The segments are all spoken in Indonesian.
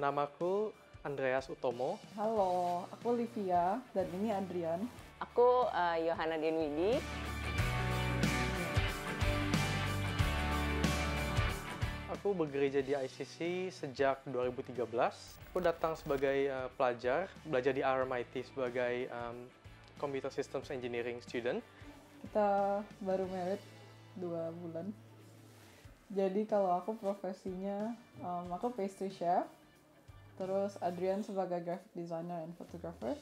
Namaku Andreas Utomo. Halo, aku Livia dan ini Adrian. Aku Yohana Denwidi. Aku bergereja di ICC sejak 2013. Aku datang sebagai pelajar, belajar di RMIT sebagai Computer Systems Engineering student. Kita baru married 2 bulan. Jadi kalau aku profesinya, aku pastry chef. Terus Adrian sebagai graphic designer and photographer.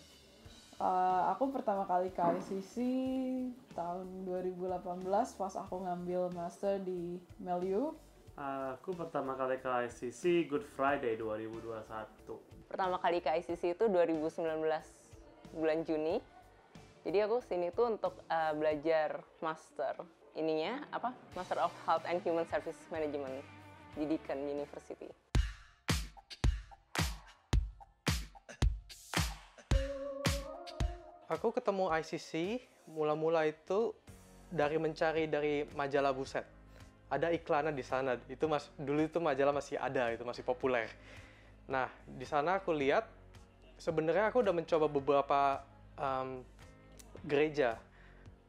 Aku pertama kali ke ICC tahun 2018 pas aku ngambil master di Melu. Aku pertama kali ke ICC Good Friday 2021. Pertama kali ke ICC itu 2019 bulan Juni. Jadi aku sini tuh untuk belajar master. Master of Health and Human Service Management di Deakin University. Aku ketemu ICC mula-mula itu mencari dari majalah Buset. Ada iklannya di sana. Dulu itu majalah masih ada, itu masih populer. Nah, di sana aku lihat sebenarnya aku udah mencoba beberapa gereja,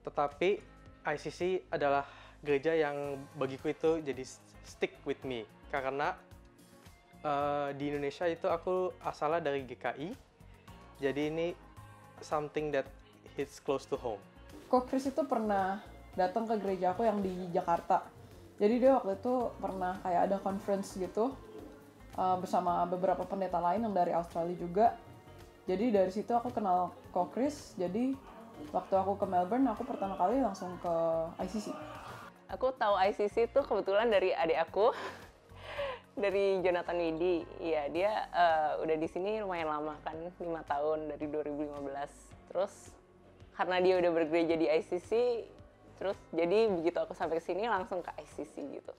tetapi ICC adalah gereja yang bagiku itu jadi stick with me karena di Indonesia itu aku asalnya dari GKI, jadi ini something that hits close to home. Kok Chris itu pernah datang ke gereja aku yang di Jakarta. Jadi dia waktu itu pernah kayak ada conference gitu bersama beberapa pendeta lain yang dari Australia juga. Jadi dari situ aku kenal Kok Chris. Jadi waktu aku ke Melbourne, aku pertama kali langsung ke ICC. Aku tahu ICC itu kebetulan dari adik aku, dari Jonathan Widi. Iya, dia udah di sini lumayan lama kan, 5 tahun dari 2015. Terus karena dia udah bergereja di ICC, terus jadi begitu aku sampai ke sini langsung ke ICC gitu.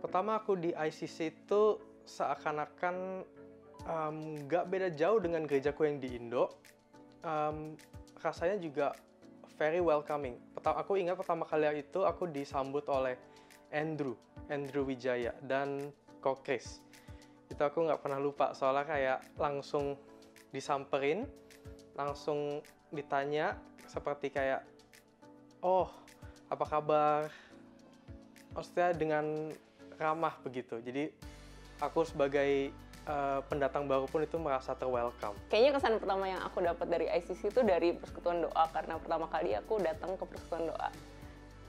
Pertama aku di ICC itu seakan-akan nggak beda jauh dengan gerejaku yang di Indo. Rasanya juga very welcoming. Aku ingat pertama kali itu aku disambut oleh Andrew Wijaya dan Kok Chris. Itu aku nggak pernah lupa soalnya kayak langsung disamperin, langsung ditanya seperti kayak, oh apa kabar? Maksudnya dengan ramah begitu. Jadi aku sebagai pendatang baru pun itu merasa terwelcome. Kayaknya kesan pertama yang aku dapat dari ICC itu dari persekutuan doa, karena pertama kali aku datang ke persekutuan doa.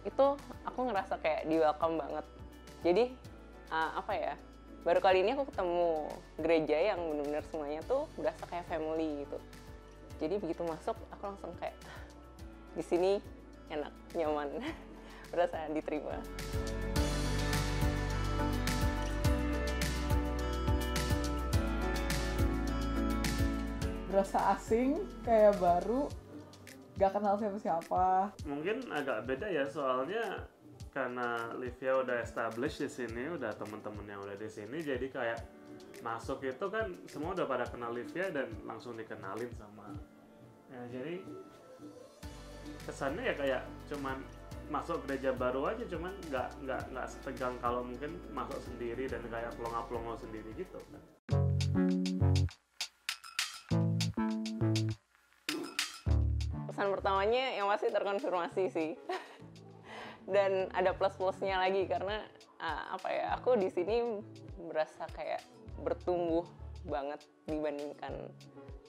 Itu aku ngerasa kayak di welcome banget. Jadi baru kali ini aku ketemu gereja yang benar-benar semuanya tuh berasa kayak family gitu. Jadi begitu masuk aku langsung kayak di sini enak, nyaman, berasa diterima. Berasa asing, kayak baru, gak kenal siapa-siapa. Mungkin agak beda ya, soalnya karena Livia udah established di sini, udah temen-temen yang udah di sini, jadi kayak masuk itu kan semua udah pada kenal Livia dan langsung dikenalin sama. Ya, jadi kesannya ya kayak cuman masuk gereja baru aja, cuman nggak setegang kalau mungkin masuk sendiri dan kayak pelongo-pelongo sendiri gitu kan. Pesan pertamanya yang pasti terkonfirmasi sih. Dan ada plus-plusnya lagi karena aku di sini berasa kayak bertumbuh banget dibandingkan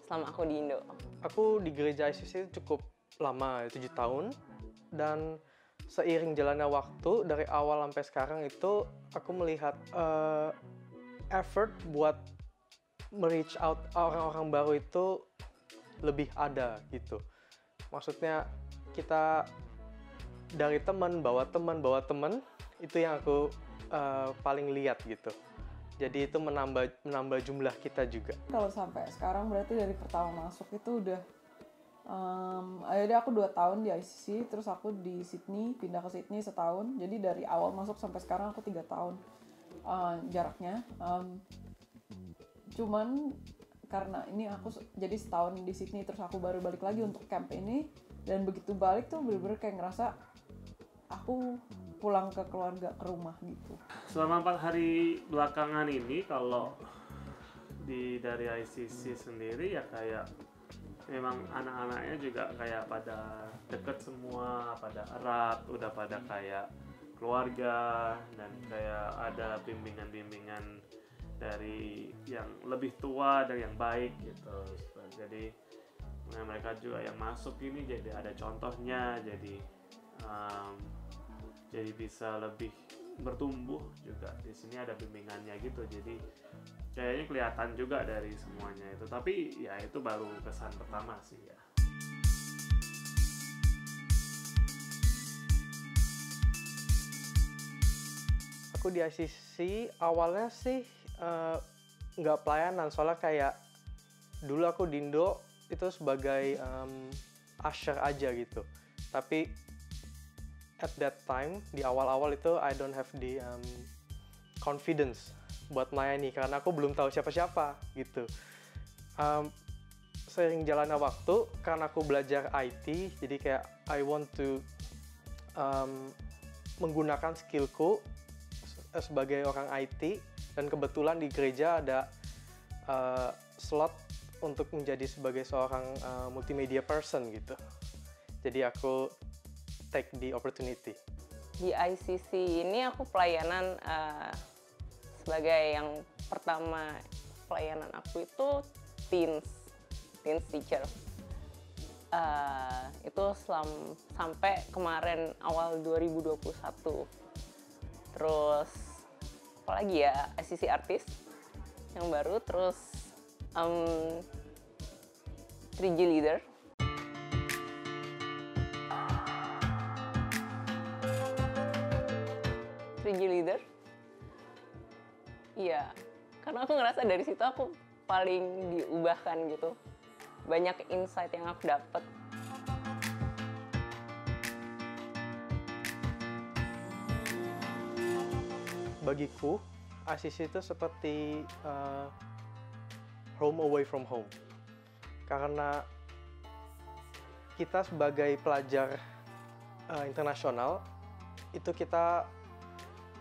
selama aku di Indo. Aku di gereja ICC cukup lama, 7 tahun, dan seiring jalannya waktu dari awal sampai sekarang itu aku melihat effort buat reach out orang-orang baru itu lebih ada gitu. Maksudnya kita dari teman bawa teman itu yang aku paling lihat gitu. Jadi itu menambah jumlah kita juga. Kalau sampai sekarang berarti dari pertama masuk itu udah jadi aku 2 tahun di ICC, terus aku di Sydney, pindah ke Sydney setahun. Jadi dari awal masuk sampai sekarang aku 3 tahun jaraknya. Cuman karena ini aku jadi setahun di Sydney, terus aku baru balik lagi untuk camp ini, dan begitu balik tuh bener-bener kayak ngerasa aku pulang ke keluarga, ke rumah gitu. Selama 4 hari belakangan ini kalau dari ICC sendiri ya kayak memang anak-anaknya juga kayak pada deket semua, pada erat, udah pada kayak keluarga, dan kayak ada bimbingan-bimbingan dari yang lebih tua dan yang baik gitu. Jadi mereka juga yang masuk ini jadi ada contohnya, jadi bisa lebih bertumbuh juga. Di sini ada bimbingannya gitu, jadi kayaknya kelihatan juga dari semuanya itu. Tapi ya itu baru kesan pertama sih ya. Aku di ICC awalnya sih nggak pelayanan, soalnya kayak dulu aku di Indo itu sebagai usher aja gitu. Tapi at that time di awal-awal itu I don't have the confidence buat melayani karena aku belum tahu siapa-siapa gitu. Seiring jalannya waktu, karena aku belajar IT, jadi kayak I want to menggunakan skillku sebagai orang IT, dan kebetulan di gereja ada slot untuk menjadi sebagai seorang multimedia person gitu. Jadi aku take the opportunity. Di ICC ini aku pelayanan sebagai yang pertama. Pelayanan aku itu teens teacher. Itu sampai kemarin awal 2021. Terus apalagi ya, ICC artis yang baru, terus 3G leader. Iya, karena aku ngerasa dari situ aku paling diubahkan gitu. Banyak insight yang aku dapet. Bagiku, ICC itu seperti home away from home. Karena kita sebagai pelajar internasional, itu kita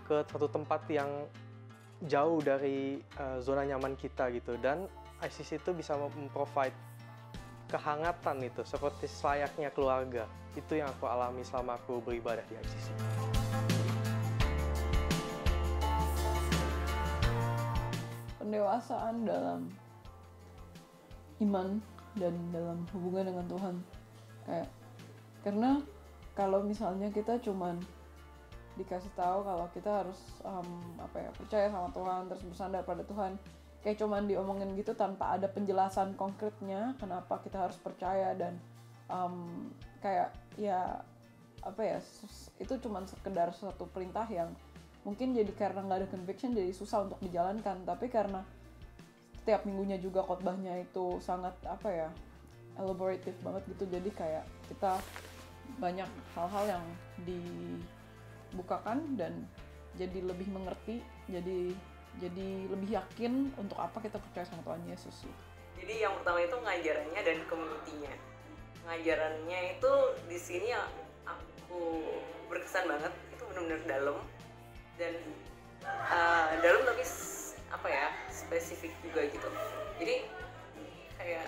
ke satu tempat yang jauh dari zona nyaman kita gitu. Dan ICC itu bisa memprovide kehangatan itu, seperti selayaknya keluarga. Itu yang aku alami selama aku beribadah di ICC. Pendewasaan dalam iman dan dalam hubungan dengan Tuhan, karena kalau misalnya kita cuman dikasih tahu kalau kita harus percaya sama Tuhan, terus bersandar pada Tuhan, kayak cuman diomongin gitu tanpa ada penjelasan konkretnya kenapa kita harus percaya, dan itu cuman sekedar suatu perintah yang mungkin jadi karena nggak ada conviction jadi susah untuk dijalankan. Tapi karena setiap minggunya juga khotbahnya itu sangat elaboratif banget gitu, jadi kayak kita banyak hal-hal yang dibukakan dan jadi lebih mengerti, jadi lebih yakin untuk apa kita percaya sama Tuhan Yesus gitu. Jadi yang pertama itu ngajarannya dan community-nya. Ngajarannya itu di sini yang aku berkesan banget, itu benar-benar dalam. Dan dalam tapi spesifik juga gitu. Jadi kayak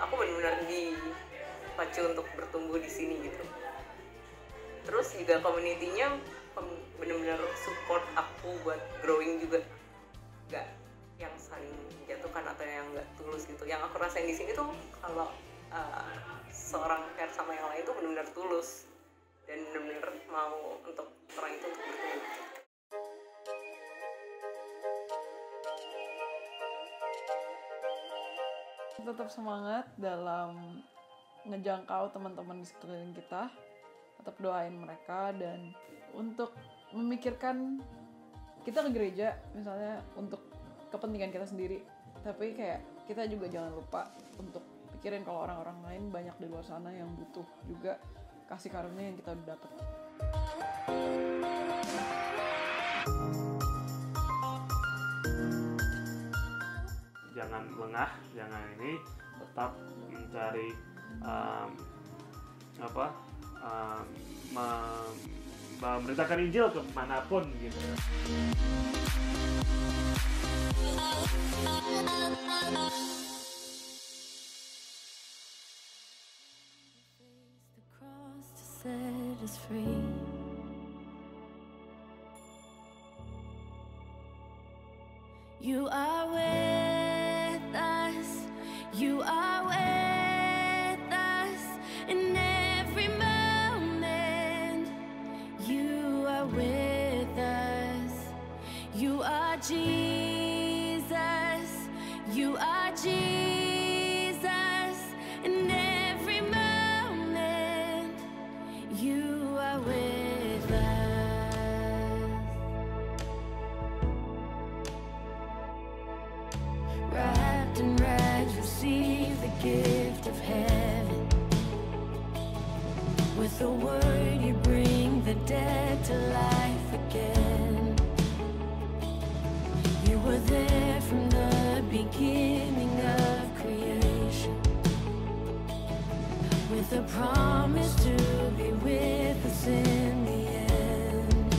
aku benar-benar dipacu untuk bertumbuh di sini gitu. Terus juga community-nya benar-benar support aku buat growing juga, nggak yang saling menjatuhkan atau yang nggak tulus gitu. Yang aku rasain di sini tuh kalau seorang care sama yang lain tuh benar-benar tulus dan benar-benar mau untuk orang itu untuk bertumbuh. Tetap semangat dalam ngejangkau teman-teman di sekeliling kita, tetap doain mereka, dan untuk memikirkan kita ke gereja misalnya untuk kepentingan kita sendiri, tapi kayak kita juga jangan lupa untuk pikirin kalau orang-orang lain banyak di luar sana yang butuh juga kasih karunia yang kita udah dapat. Jangan lengah, jangan ini, tetap mencari memberitakan Injil kemanapun gitu. Set us free. You are with us. You are with us in every moment. You are with us. You are Jesus. You are Jesus in every moment. You are with us. Wrapped in rags, receive the gift of heaven. With a word you bring the dead to life again. You were there from the beginning of creation, with a promise to be with us in the end.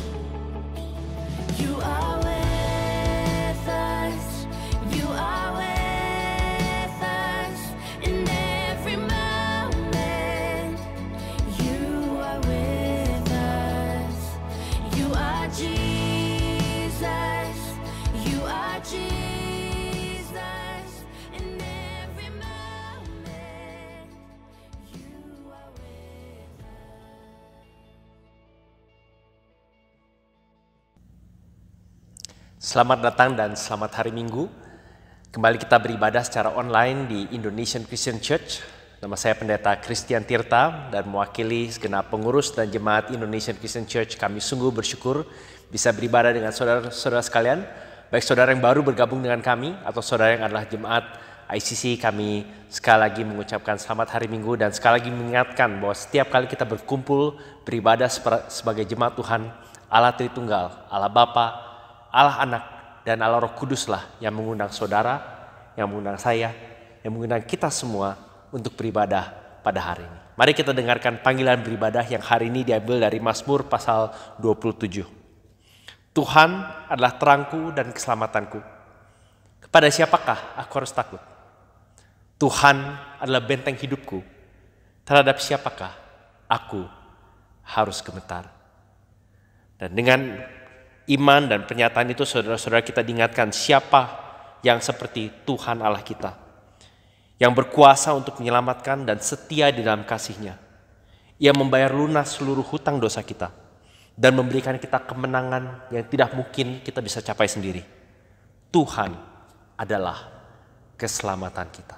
You are with us. You are with us in every moment. You are with us. You are Jesus. You are Jesus in every moment. You are with us. Selamat datang dan selamat hari Minggu. Kembali kita beribadah secara online di Indonesian Christian Church. Nama saya Pendeta Christian Tirta dan mewakili segenap pengurus dan jemaat Indonesian Christian Church. Kami sungguh bersyukur bisa beribadah dengan saudara-saudara sekalian. Baik saudara yang baru bergabung dengan kami atau saudara yang adalah jemaat ICC, kami sekali lagi mengucapkan selamat hari Minggu dan sekali lagi mengingatkan bahwa setiap kali kita berkumpul beribadah sebagai jemaat Tuhan, Allah Tritunggal, Allah Bapa, Allah Anak, dan Allah Roh Kudus lah yang mengundang saudara, yang mengundang saya, yang mengundang kita semua untuk beribadah pada hari ini. Mari kita dengarkan panggilan beribadah yang hari ini diambil dari Mazmur pasal 27. Tuhan adalah terangku dan keselamatanku. Kepada siapakah aku harus takut? Tuhan adalah benteng hidupku. Terhadap siapakah aku harus gemetar? Dan dengan iman dan pernyataan itu saudara-saudara kita diingatkan siapa yang seperti Tuhan Allah kita. Yang berkuasa untuk menyelamatkan dan setia di dalam kasih-Nya. Ia membayar lunas seluruh hutang dosa kita. Dan memberikan kita kemenangan yang tidak mungkin kita bisa capai sendiri. Tuhan adalah keselamatan kita.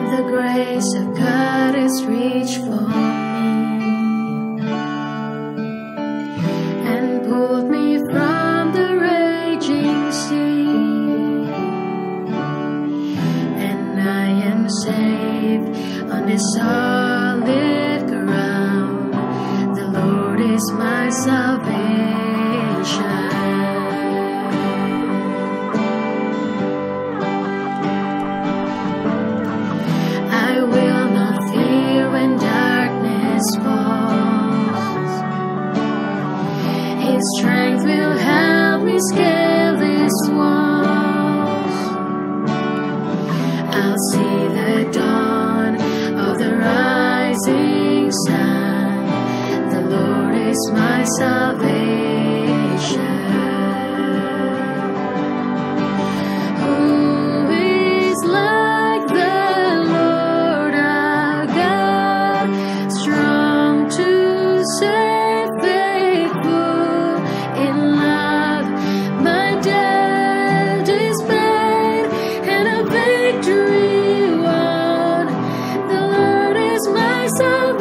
The grace of God has reached for me and pulled me from the raging sea, and I am saved on this solid ground. The Lord is my salvation. I will not fear when darkness falls. His strength will help me scale these walls. I'll see the dawn of the rising sun. The Lord is my salvation. Who is like the Lord our God, strong to save, faithful in love? My debt is paid and a victory won. The Lord is my salvation.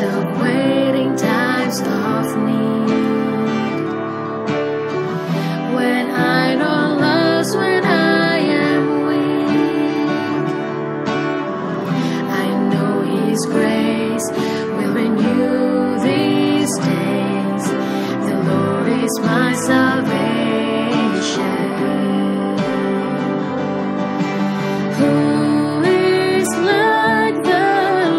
of waiting, times of need. When I know lost, when I am weak, I know His grace will renew these days. The Lord is my salvation. Who is like the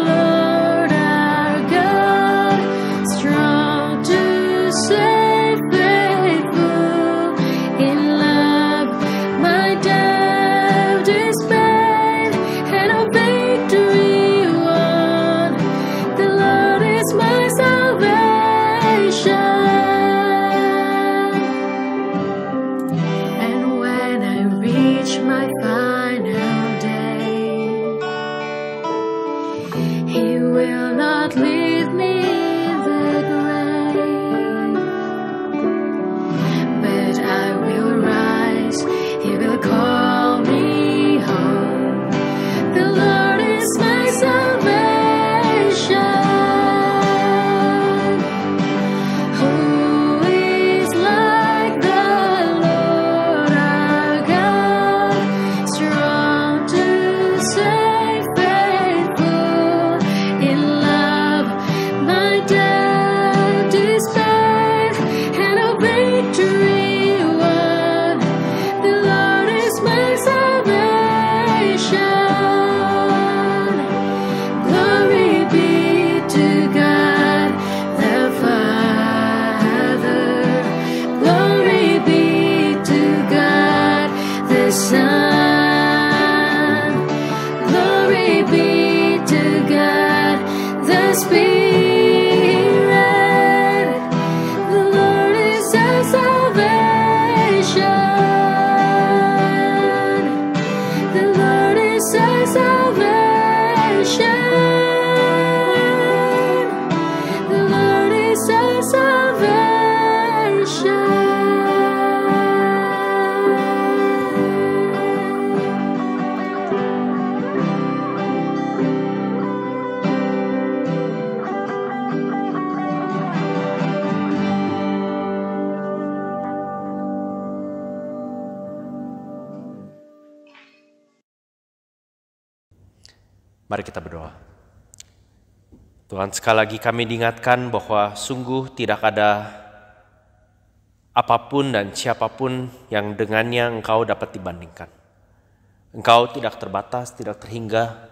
Lord our God, strong to save, faithful in love? My doubt is spent and a victory won. The Lord is my salvation. And when I reach my final day, He will not leave me in the grave, but I will rise. He will call me home. The Lord is my salvation. Who is like the Lord our God, strong to save, faithful in love? My doubt is spent and a victory won. The Lord is my salvation. Glory be to God the Father. Glory be to God the Son. Glory be to God the Spirit. The Lord is our salvation. The Lord is our salvation. The Lord is our Mari kita berdoa. Tuhan, sekali lagi kami diingatkan bahwa sungguh tidak ada apapun dan siapapun yang dengannya Engkau dapat dibandingkan. Engkau tidak terbatas, tidak terhingga,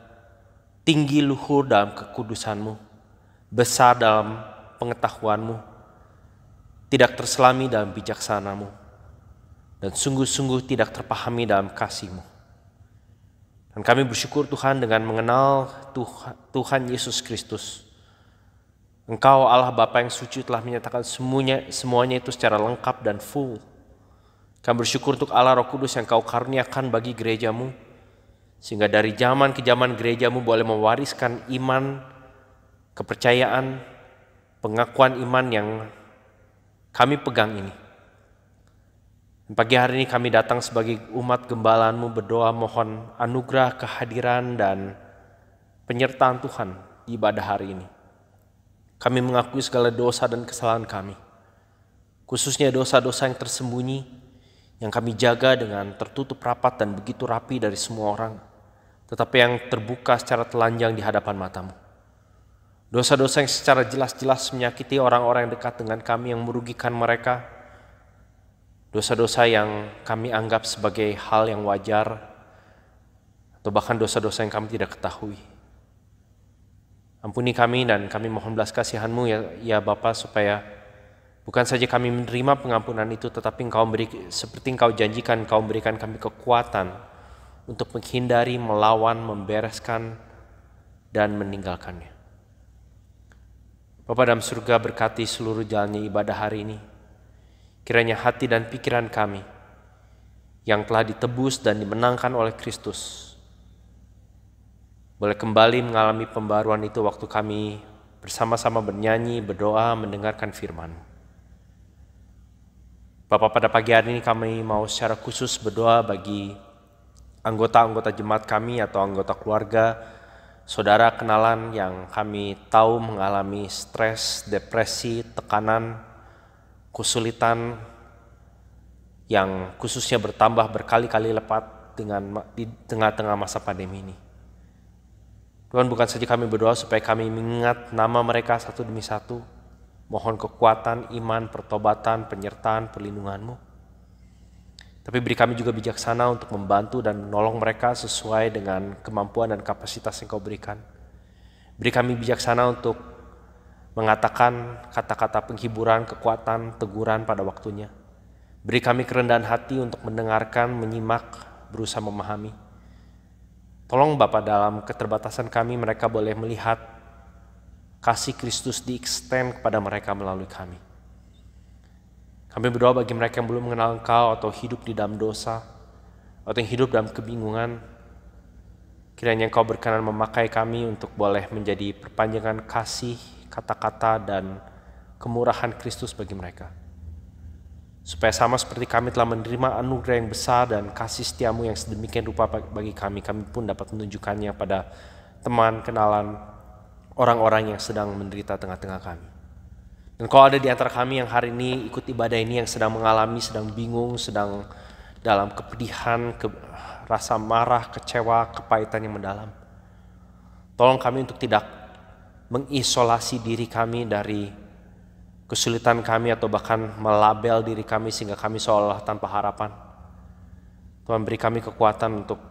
tinggi luhur dalam kekudusan-Mu, besar dalam pengetahuan-Mu, tidak terselami dalam bijaksana-Mu, dan sungguh-sungguh tidak terpahami dalam kasih-Mu. Dan kami bersyukur Tuhan dengan mengenal Tuhan Yesus Kristus. Engkau Allah Bapa yang suci telah menyatakan semuanya itu secara lengkap dan full. Kami bersyukur untuk Allah Roh Kudus yang Kau karuniakan bagi gereja-Mu, sehingga dari zaman ke zaman gereja-Mu boleh mewariskan iman, kepercayaan, pengakuan iman yang kami pegang ini. Pagi hari ini kami datang sebagai umat gembala-Mu berdoa mohon anugerah kehadiran dan penyertaan Tuhan di ibadah hari ini. Kami mengakui segala dosa dan kesalahan kami, khususnya dosa-dosa yang tersembunyi, yang kami jaga dengan tertutup rapat dan begitu rapi dari semua orang, tetapi yang terbuka secara telanjang di hadapan mata-Mu. Dosa-dosa yang secara jelas-jelas menyakiti orang-orang yang dekat dengan kami, yang merugikan mereka. Dosa-dosa yang kami anggap sebagai hal yang wajar, atau bahkan dosa-dosa yang kami tidak ketahui. Ampuni kami dan kami mohon belas kasihan-Mu ya Bapa, supaya bukan saja kami menerima pengampunan itu, tetapi seperti Engkau janjikan, Engkau memberikan kami kekuatan untuk menghindari, melawan, membereskan, dan meninggalkannya. Bapa dalam surga, berkati seluruh jalannya ibadah hari ini. Kiranya hati dan pikiran kami yang telah ditebus dan dimenangkan oleh Kristus boleh kembali mengalami pembaruan itu waktu kami bersama-sama bernyanyi, berdoa, mendengarkan firman. Bapak, pada pagi hari ini kami mau secara khusus berdoa bagi anggota-anggota jemaat kami atau anggota keluarga, saudara kenalan yang kami tahu mengalami stres, depresi, tekanan, kesulitan yang khususnya bertambah berkali-kali lipat di tengah-tengah masa pandemi ini. Tuhan, bukan saja kami berdoa supaya kami mengingat nama mereka satu demi satu, mohon kekuatan, iman, pertobatan, penyertaan, perlindungan-Mu. Tapi beri kami juga bijaksana untuk membantu dan menolong mereka sesuai dengan kemampuan dan kapasitas yang Kau berikan. Beri kami bijaksana untuk mengatakan kata-kata penghiburan, kekuatan, teguran pada waktunya. Beri kami kerendahan hati untuk mendengarkan, menyimak, berusaha memahami. Tolong Bapa, dalam keterbatasan kami mereka boleh melihat kasih Kristus di-extend kepada mereka melalui kami. Kami berdoa bagi mereka yang belum mengenal Engkau atau hidup di dalam dosa, atau yang hidup dalam kebingungan. Kiranya Engkau berkenan memakai kami untuk boleh menjadi perpanjangan kasih, kata-kata, dan kemurahan Kristus bagi mereka. Supaya sama seperti kami telah menerima anugerah yang besar dan kasih setiamu yang sedemikian rupa bagi kami, kami pun dapat menunjukkannya pada teman, kenalan, orang-orang yang sedang menderita tengah-tengah kami. Dan kalau ada di antara kami yang hari ini ikut ibadah ini yang sedang mengalami, sedang bingung, sedang dalam kepedihan, rasa marah, kecewa, kepahitan yang mendalam. Tolong kami untuk tidak mengisolasi diri kami dari kesulitan kami atau bahkan melabel diri kami sehingga kami seolah tanpa harapan. Tuhan, beri kami kekuatan untuk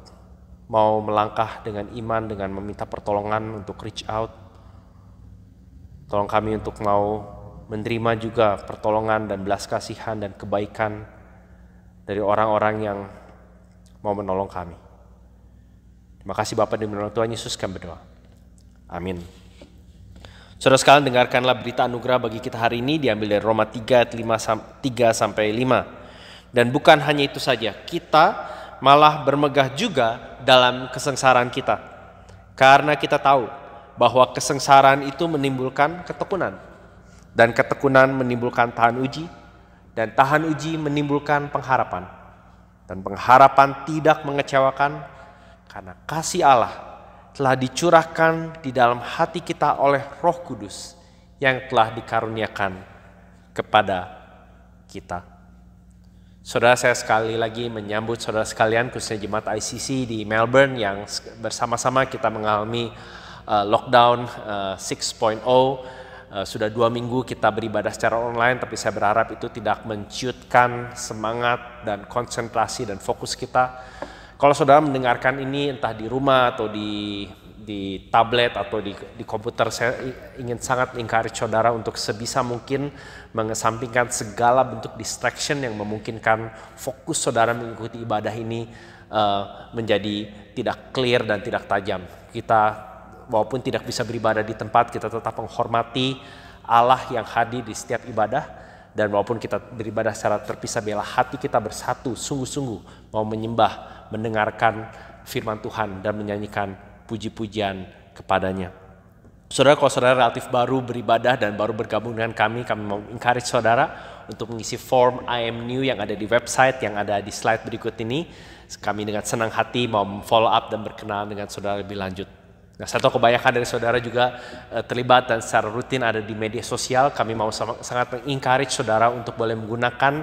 mau melangkah dengan iman, dengan meminta pertolongan untuk reach out. Tolong kami untuk mau menerima juga pertolongan dan belas kasihan dan kebaikan dari orang-orang yang mau menolong kami. Terima kasih Bapa, di nama Tuhan Yesus kami berdoa. Amin. Saudara sekalian, dengarkanlah berita anugerah bagi kita hari ini diambil dari Roma 3 sampai 5. Dan bukan hanya itu saja, kita malah bermegah juga dalam kesengsaraan kita. Karena kita tahu bahwa kesengsaraan itu menimbulkan ketekunan. Dan ketekunan menimbulkan tahan uji, dan tahan uji menimbulkan pengharapan. Dan pengharapan tidak mengecewakan, karena kasih Allah telah dicurahkan di dalam hati kita oleh Roh Kudus yang telah dikaruniakan kepada kita. Saudara, saya sekali lagi menyambut saudara sekalian, khususnya jemaat ICC di Melbourne yang bersama-sama kita mengalami lockdown 6.0. Sudah 2 minggu kita beribadah secara online, tapi saya berharap itu tidak menciutkan semangat dan konsentrasi dan fokus kita. Kalau saudara mendengarkan ini entah di rumah atau di tablet atau di komputer, saya ingin sangat encourage saudara untuk sebisa mungkin mengesampingkan segala bentuk distraction yang memungkinkan fokus saudara mengikuti ibadah ini menjadi tidak clear dan tidak tajam. Kita walaupun tidak bisa beribadah di tempat, kita tetap menghormati Allah yang hadir di setiap ibadah. Dan walaupun kita beribadah secara terpisah, biarlah hati kita bersatu, sungguh-sungguh mau menyembah, mendengarkan firman Tuhan, dan menyanyikan puji-pujian kepadanya. Saudara, kalau saudara relatif baru beribadah dan baru bergabung dengan kami mau encourage saudara untuk mengisi form I am new yang ada di website, yang ada di slide berikut ini. Kami dengan senang hati mau follow up dan berkenalan dengan saudara lebih lanjut. Nah, saya tahu kebanyakan dari saudara juga terlibat dan secara rutin ada di media sosial. Kami mau sangat encourage saudara untuk boleh menggunakan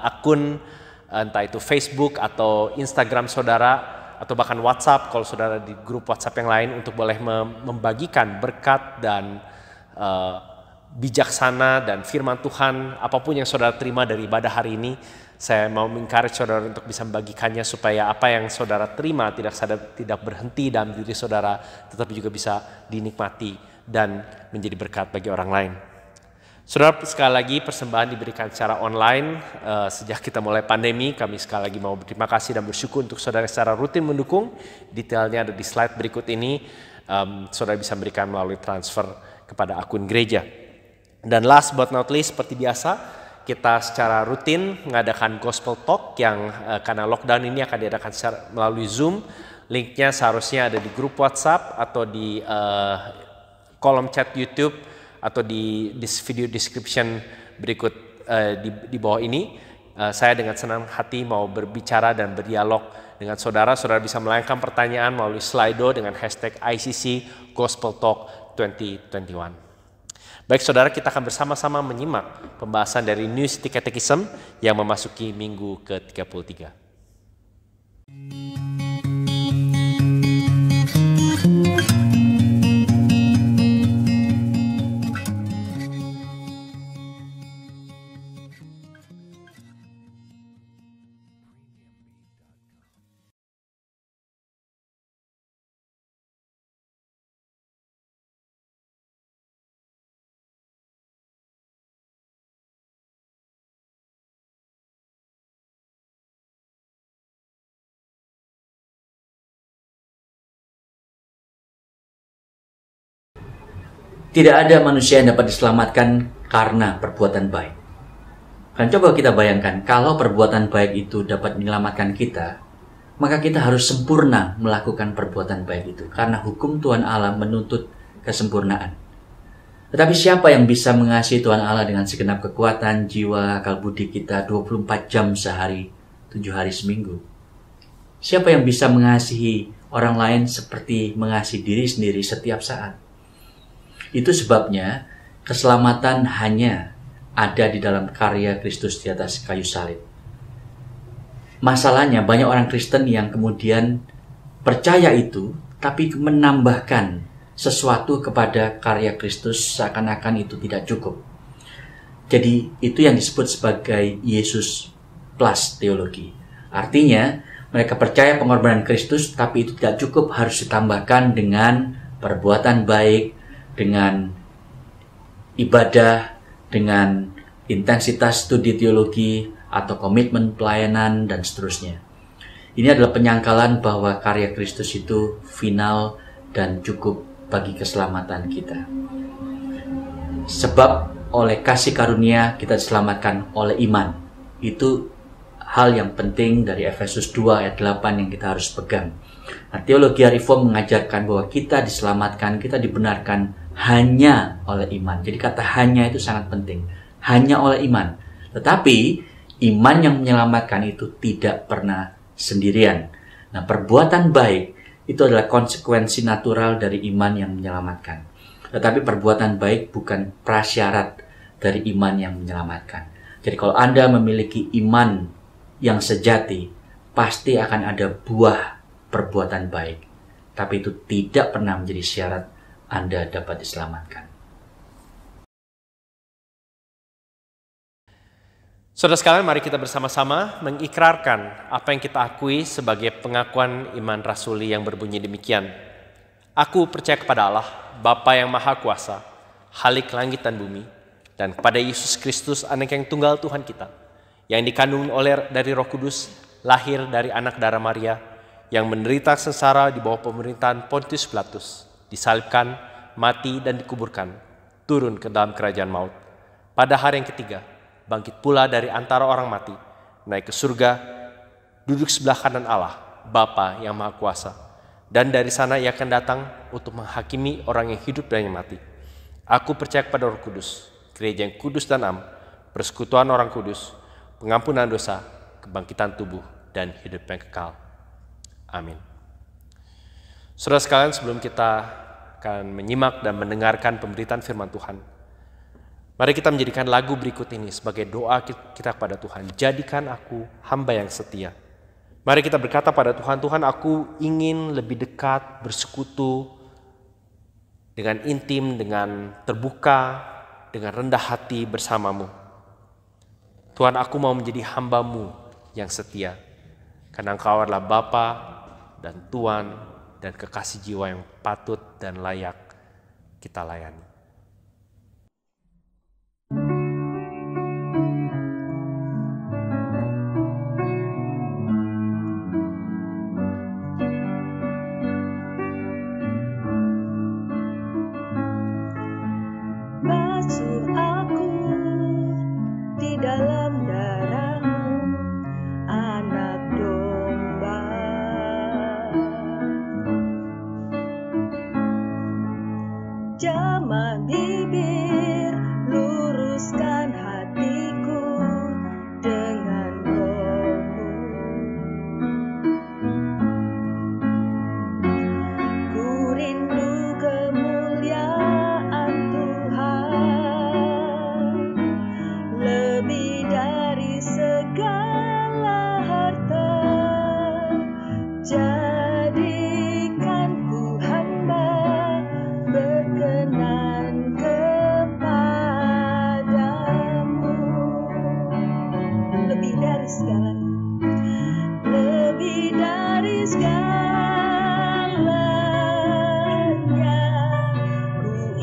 akun entah itu Facebook atau Instagram saudara atau bahkan WhatsApp kalau saudara di grup WhatsApp yang lain untuk boleh membagikan berkat dan bijaksana dan firman Tuhan apapun yang saudara terima dari ibadah hari ini. Saya mau encourage saudara untuk bisa membagikannya supaya apa yang saudara terima tidak berhenti dalam diri saudara, tetapi juga bisa dinikmati dan menjadi berkat bagi orang lain. Saudara, sekali lagi persembahan diberikan secara online sejak kita mulai pandemi. Kami sekali lagi mau berterima kasih dan bersyukur untuk saudara secara rutin mendukung. Detailnya ada di slide berikut ini. Saudara bisa berikan melalui transfer kepada akun gereja. Dan last but not least, seperti biasa, kita secara rutin mengadakan gospel talk yang karena lockdown ini akan diadakan melalui Zoom. Linknya seharusnya ada di grup WhatsApp atau di kolom chat YouTube atau di video description berikut di bawah ini. saya dengan senang hati mau berbicara dan berdialog dengan saudara. Saudara bisa melayangkan pertanyaan melalui Slido dengan hashtag ICC Gospel Talk 2021. Baik saudara, kita akan bersama-sama menyimak pembahasan dari New City Catechism yang memasuki minggu ke-33. Tidak ada manusia yang dapat diselamatkan karena perbuatan baik. Dan coba kita bayangkan, kalau perbuatan baik itu dapat menyelamatkan kita, maka kita harus sempurna melakukan perbuatan baik itu. Karena hukum Tuhan Allah menuntut kesempurnaan. Tetapi siapa yang bisa mengasihi Tuhan Allah dengan segenap kekuatan, jiwa, akal budi kita 24 jam sehari, 7 hari seminggu? Siapa yang bisa mengasihi orang lain seperti mengasihi diri sendiri setiap saat? Itu sebabnya keselamatan hanya ada di dalam karya Kristus di atas kayu salib. Masalahnya banyak orang Kristen yang kemudian percaya itu, tapi menambahkan sesuatu kepada karya Kristus seakan-akan itu tidak cukup. Jadi itu yang disebut sebagai Yesus plus teologi. Artinya mereka percaya pengorbanan Kristus, tapi itu tidak cukup, harus ditambahkan dengan perbuatan baik, dengan ibadah, dengan intensitas studi teologi, atau komitmen pelayanan, dan seterusnya. Ini adalah penyangkalan bahwa karya Kristus itu final dan cukup bagi keselamatan kita. Sebab oleh kasih karunia kita diselamatkan oleh iman. Itu hal yang penting dari Efesus 2 ayat 8 yang kita harus pegang. Nah, teologi reform mengajarkan bahwa kita diselamatkan, kita dibenarkan hanya oleh iman. Jadi kata hanya itu sangat penting. Hanya oleh iman. Tetapi iman yang menyelamatkan itu tidak pernah sendirian. Nah, perbuatan baik itu adalah konsekuensi natural dari iman yang menyelamatkan. Tetapi perbuatan baik bukan prasyarat dari iman yang menyelamatkan. Jadi kalau Anda memiliki iman yang sejati, pasti akan ada buah perbuatan baik. Tapi itu tidak pernah menjadi syarat Anda dapat diselamatkan. Saudara sekalian, mari kita bersama-sama mengikrarkan apa yang kita akui sebagai pengakuan iman rasuli yang berbunyi demikian. Aku percaya kepada Allah, Bapa yang Maha Kuasa, Khalik langit dan bumi, dan kepada Yesus Kristus, Anak yang tunggal Tuhan kita, yang dikandung dari Roh Kudus, lahir dari anak darah Maria, yang menderita sengsara di bawah pemerintahan Pontius Pilatus, disalibkan, mati dan dikuburkan, turun ke dalam kerajaan maut. Pada hari yang ketiga, bangkit pula dari antara orang mati, naik ke surga, duduk sebelah kanan Allah, Bapa yang Maha Kuasa. Dan dari sana ia akan datang untuk menghakimi orang yang hidup dan yang mati. Aku percaya kepada Roh Kudus, gereja yang kudus dan am, persekutuan orang kudus, pengampunan dosa, kebangkitan tubuh, dan hidup yang kekal. Amin. Saudara sekalian, sebelum kita akan menyimak dan mendengarkan pemberitaan firman Tuhan, mari kita menjadikan lagu berikut ini sebagai doa kita kepada Tuhan. Jadikan aku hamba yang setia. Mari kita berkata pada Tuhan, Tuhan, aku ingin lebih dekat, bersekutu dengan intim, dengan terbuka, dengan rendah hati bersamamu. Tuhan, aku mau menjadi hamba-Mu yang setia. Karena Engkau adalah Bapa dan Tuhan dan kekasih jiwa yang patut dan layak kita layani. Basuh aku di dalam darah-Mu, anak domba. Jamah bibir, luruskan hatiku dengan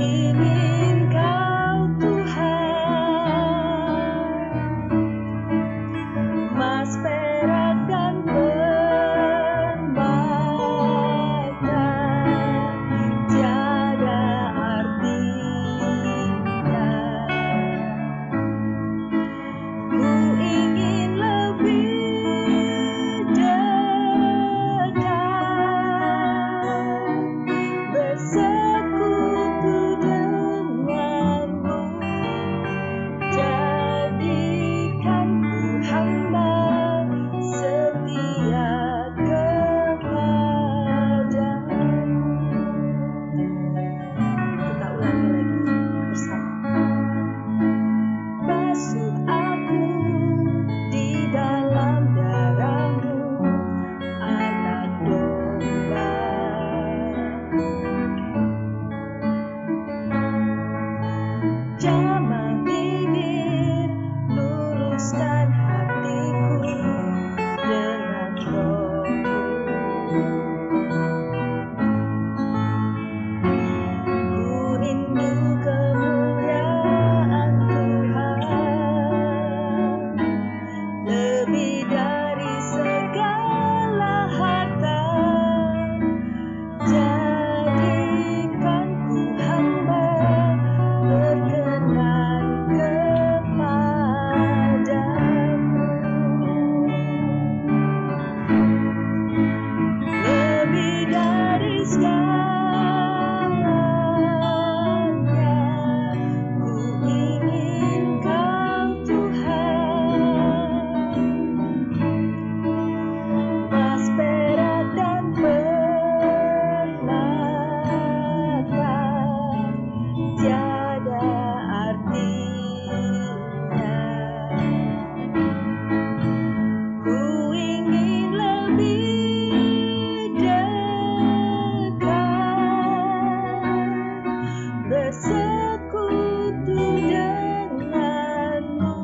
ingin Kau Tuhan, emas perak dan permata tiada artinya. Ku ingin lebih dekat bersekutu denganmu, jadikan ku hamba setia kepadamu. Kita ulangi lagi bersama. Basuh aku di dalam darah-Mu, anak domba. Jamah bibir, luruskan hatiku dengan Roh-Mu. Ku rindu kemuliaan Tuhan, lebih dari segala harta. Jadikan ku hamba berkenan kepadamu. Lebih dari segalanya, ku ingin Kau Tuhan, emas perak dan permata tiada artinya. Ku ingin lebih dekat bersekutu denganmu,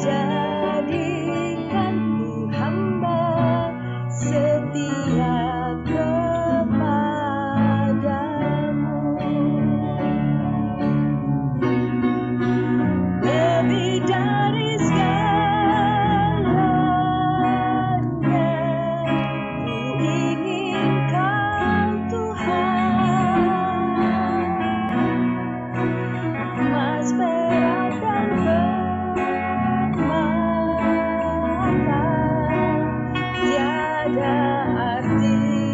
jadikan ku hamba setia kepadamu. Lebih dari segalanya, ku ingin Kau Tuhan, emas perak dan permata tiada artinya.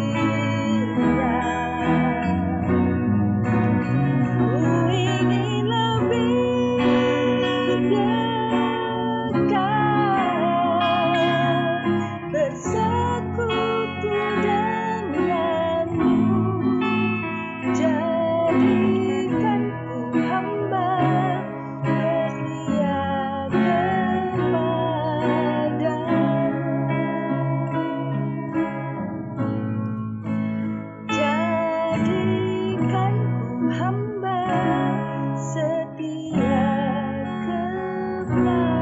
Ku ingin lebih dekat bersekutu denganmu, jadikan ku hamba setia kepadamu. Jadikan ku hamba setia kepadamu.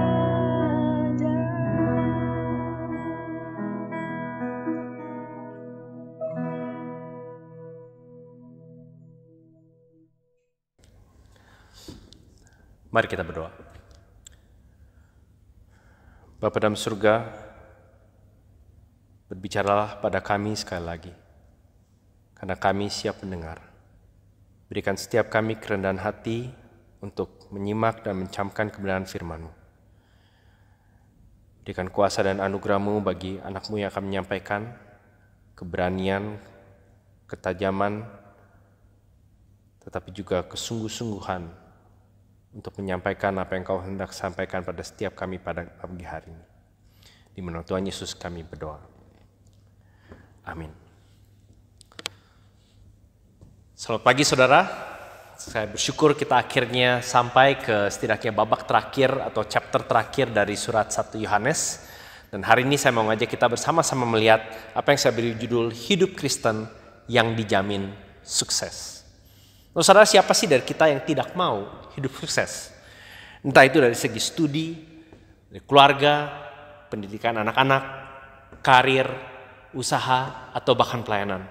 Mari kita berdoa. Bapa dalam surga, berbicaralah pada kami sekali lagi, karena kami siap mendengar. Berikan setiap kami kerendahan hati untuk menyimak dan mencamkan kebenaran firman-Mu. Berikan kuasa dan anugerah-Mu bagi anak-Mu yang akan menyampaikan, keberanian, ketajaman, tetapi juga kesungguh-sungguhan untuk menyampaikan apa yang Kau hendak sampaikan pada setiap kami pada pagi hari ini. Di nama Tuhan Yesus kami berdoa. Amin. Selamat pagi saudara. Saya bersyukur kita akhirnya sampai ke setidaknya babak terakhir atau chapter terakhir dari surat 1 Yohanes. Dan hari ini saya mau ngajak kita bersama-sama melihat apa yang saya beri judul Hidup Kristen yang Dijamin Sukses. Nah, saudara, siapa sih dari kita yang tidak mau hidup sukses? Entah itu dari segi studi, dari keluarga, pendidikan anak-anak, karir, usaha, atau bahkan pelayanan.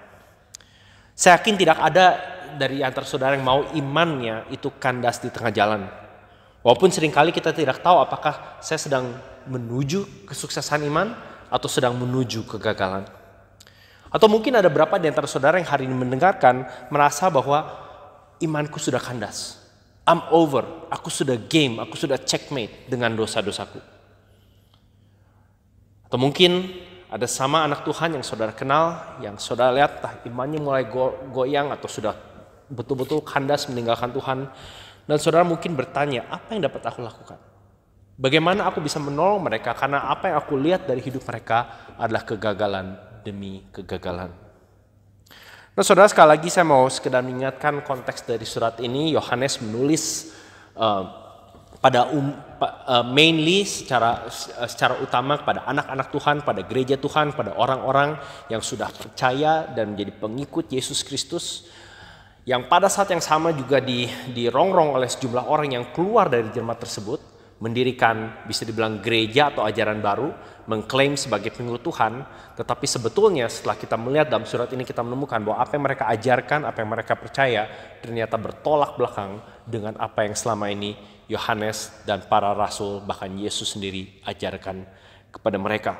Saya yakin tidak ada dari antara saudara yang mau imannya itu kandas di tengah jalan? Walaupun seringkali kita tidak tahu apakah saya sedang menuju kesuksesan iman atau sedang menuju kegagalan. Atau mungkin ada berapa di antara saudara yang hari ini mendengarkan merasa bahwa imanku sudah kandas. I'm over, aku sudah game, aku sudah checkmate dengan dosa-dosaku. Atau mungkin ada sama anak Tuhan yang saudara kenal, yang saudara lihat imannya mulai goyang atau sudah betul-betul kandas meninggalkan Tuhan. Dan saudara mungkin bertanya, apa yang dapat aku lakukan? Bagaimana aku bisa menolong mereka? Karena apa yang aku lihat dari hidup mereka adalah kegagalan demi kegagalan. Nah saudara, sekali lagi saya mau sekedar mengingatkan konteks dari surat ini. Yohanes menulis mainly secara utama kepada anak-anak Tuhan, pada gereja Tuhan, pada orang-orang yang sudah percaya dan menjadi pengikut Yesus Kristus, yang pada saat yang sama juga dirongrong oleh sejumlah orang yang keluar dari jemaat tersebut, mendirikan bisa dibilang gereja atau ajaran baru, mengklaim sebagai pengikut Tuhan. Tetapi sebetulnya setelah kita melihat dalam surat ini, kita menemukan bahwa apa yang mereka ajarkan, apa yang mereka percaya ternyata bertolak belakang dengan apa yang selama ini Yohanes dan para rasul, bahkan Yesus sendiri ajarkan kepada mereka.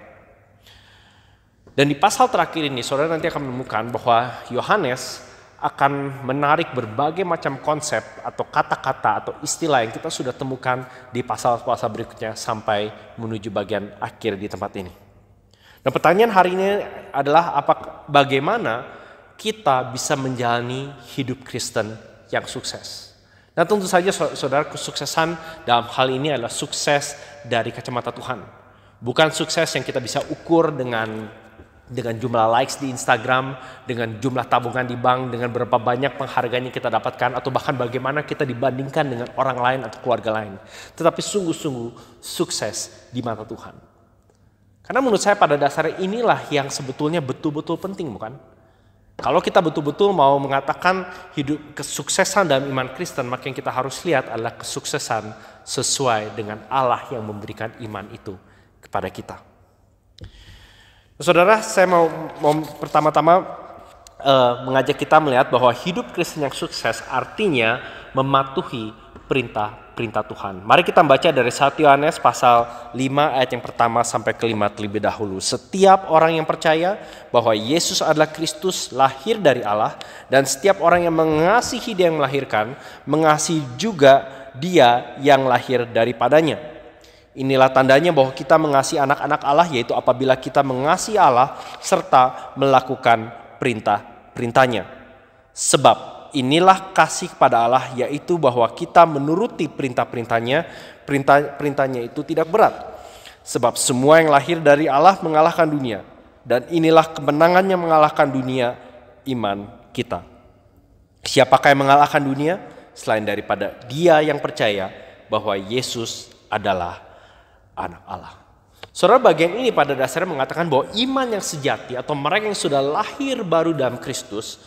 Dan di pasal terakhir ini, saudara nanti akan menemukan bahwa Yohanes akan menarik berbagai macam konsep atau kata-kata atau istilah yang kita sudah temukan di pasal-pasal berikutnya sampai menuju bagian akhir di tempat ini. Nah, pertanyaan hari ini adalah bagaimana kita bisa menjalani hidup Kristen yang sukses. Nah, tentu saja saudara, kesuksesan dalam hal ini adalah sukses dari kacamata Tuhan. Bukan sukses yang kita bisa ukur dengan jumlah likes di Instagram, dengan jumlah tabungan di bank, dengan berapa banyak penghargaan yang kita dapatkan, atau bahkan bagaimana kita dibandingkan dengan orang lain atau keluarga lain. Tetapi sungguh-sungguh sukses di mata Tuhan. Karena menurut saya pada dasarnya inilah yang sebetulnya betul-betul penting, bukan? Kalau kita betul-betul mau mengatakan hidup kesuksesan dalam iman Kristen, maka yang kita harus lihat adalah kesuksesan sesuai dengan Allah yang memberikan iman itu kepada kita. Saudara, saya mau pertama-tama mengajak kita melihat bahwa hidup Kristen yang sukses artinya mematuhi perintah-perintah Tuhan. Mari kita baca dari 1 Yohanes pasal 5 ayat yang pertama sampai ke-5 terlebih dahulu. Setiap orang yang percaya bahwa Yesus adalah Kristus lahir dari Allah, dan setiap orang yang mengasihi Dia yang melahirkan, mengasihi juga Dia yang lahir daripadanya. Inilah tandanya bahwa kita mengasihi anak-anak Allah, yaitu apabila kita mengasihi Allah serta melakukan perintah-perintahnya. Sebab inilah kasih kepada Allah, yaitu bahwa kita menuruti perintah-perintahnya. Perintah-perintahnya itu tidak berat. Sebab semua yang lahir dari Allah mengalahkan dunia. Dan inilah kemenangannya mengalahkan dunia, iman kita. Siapakah yang mengalahkan dunia? Selain daripada Dia yang percaya bahwa Yesus adalah anak Allah. Saudara, bagian ini pada dasarnya mengatakan bahwa iman yang sejati atau mereka yang sudah lahir baru dalam Kristus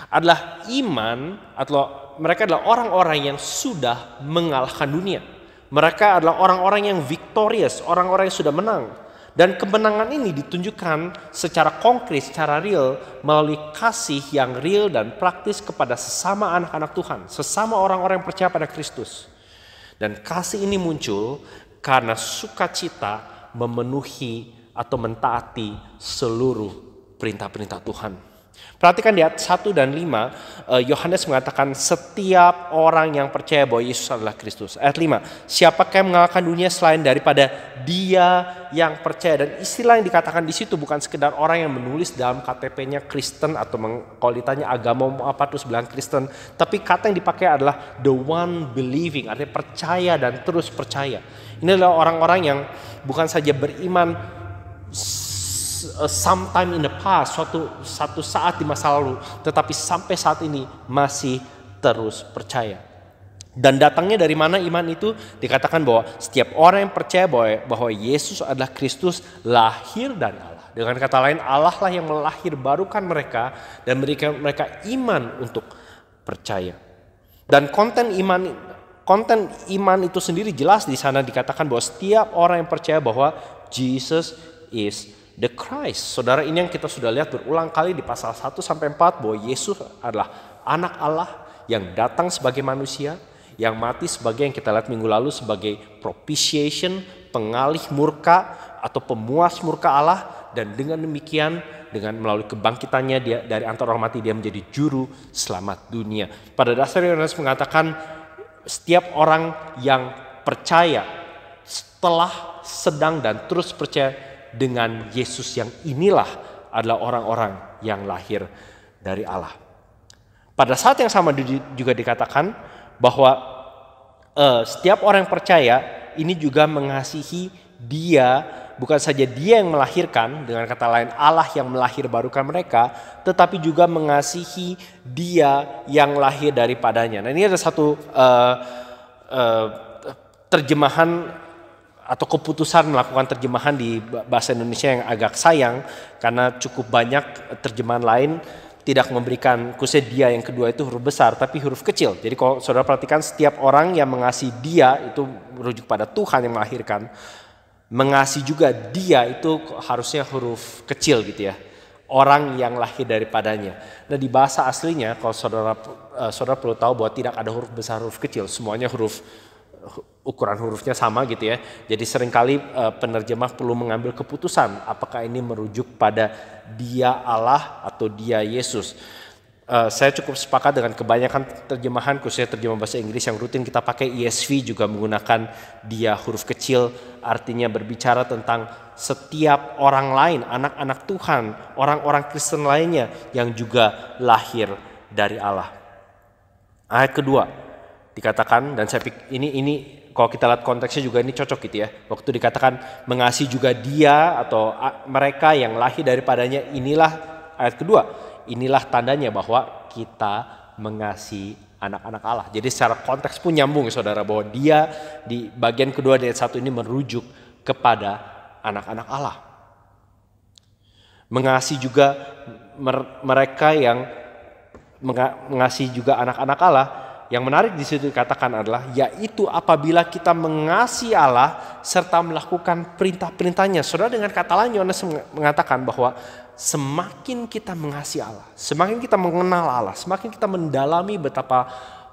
adalah iman atau mereka adalah orang-orang yang sudah mengalahkan dunia. Mereka adalah orang-orang yang victorious, orang-orang yang sudah menang. Dan kemenangan ini ditunjukkan secara konkret, secara real melalui kasih yang real dan praktis kepada sesama anak-anak Tuhan, sesama orang-orang yang percaya pada Kristus. Dan kasih ini muncul karena sukacita memenuhi atau mentaati seluruh perintah-perintah Tuhan. Perhatikan di ayat 1 dan 5, Yohanes mengatakan setiap orang yang percaya bahwa Yesus adalah Kristus. Ayat 5, siapakah yang mengalahkan dunia selain daripada Dia yang percaya. Dan istilah yang dikatakan di situ bukan sekedar orang yang menulis dalam KTP-nya Kristen atau kalau ditanya agama apa terus bilang Kristen. Tapi kata yang dipakai adalah the one believing, artinya percaya dan terus percaya. Ini adalah orang-orang yang bukan saja beriman sometime in the past, satu saat di masa lalu, tetapi sampai saat ini masih terus percaya. Dan datangnya dari mana iman itu? Dikatakan bahwa setiap orang yang percaya bahwa Yesus adalah Kristus lahir dari Allah. Dengan kata lain, Allah lah yang melahirbarukan mereka dan memberikan mereka iman untuk percaya. Dan konten iman itu sendiri jelas di sana dikatakan bahwa setiap orang yang percaya bahwa Jesus is the Christ. Saudara, ini yang kita sudah lihat berulang kali di pasal 1-4 bahwa Yesus adalah anak Allah yang datang sebagai manusia, yang mati sebagai yang kita lihat minggu lalu sebagai propitiation, pengalih murka atau pemuas murka Allah, dan dengan demikian dengan melalui kebangkitannya dia dari antara orang mati dia menjadi juru selamat dunia. Pada dasarnya Yohanes mengatakan setiap orang yang percaya setelah sedang dan terus percaya dengan Yesus yang inilah adalah orang-orang yang lahir dari Allah. Pada saat yang sama juga dikatakan bahwa setiap orang yang percaya ini juga mengasihi dia, bukan saja dia yang melahirkan, dengan kata lain Allah yang melahirbarukan mereka, tetapi juga mengasihi dia yang lahir daripadanya. Nah, ini ada satu terjemahan atau keputusan melakukan terjemahan di bahasa Indonesia yang agak sayang, karena cukup banyak terjemahan lain tidak memberikan khususnya dia yang kedua itu huruf besar tapi huruf kecil. Jadi kalau saudara perhatikan, setiap orang yang mengasihi dia itu merujuk pada Tuhan yang melahirkan. Mengasihi juga dia itu harusnya huruf kecil gitu ya. Orang yang lahir daripadanya. Nah, di bahasa aslinya kalau saudara perlu tahu bahwa tidak ada huruf besar huruf kecil, semuanya ukuran hurufnya sama gitu ya. Jadi seringkali penerjemah perlu mengambil keputusan apakah ini merujuk pada dia Allah atau dia Yesus. Saya cukup sepakat dengan kebanyakan terjemahan, khususnya terjemahan bahasa Inggris yang rutin kita pakai. ESV juga menggunakan dia huruf kecil, artinya berbicara tentang setiap orang lain, anak-anak Tuhan, orang-orang Kristen lainnya yang juga lahir dari Allah. Ayat kedua dikatakan, dan saya pikir ini kalau kita lihat konteksnya juga ini cocok gitu ya. Waktu dikatakan mengasihi juga dia atau mereka yang lahir daripadanya, inilah ayat kedua. Inilah tandanya bahwa kita mengasihi anak-anak Allah. Jadi secara konteks pun nyambung saudara, bahwa dia di bagian kedua dari ayat 1 ini merujuk kepada anak-anak Allah. Mengasihi juga mereka yang mengasihi juga anak-anak Allah. Yang menarik di situ dikatakan adalah yaitu apabila kita mengasihi Allah serta melakukan perintah-perintahnya. Saudara, dengan kata lain Yohanes mengatakan bahwa semakin kita mengasihi Allah, semakin kita mengenal Allah, semakin kita mendalami betapa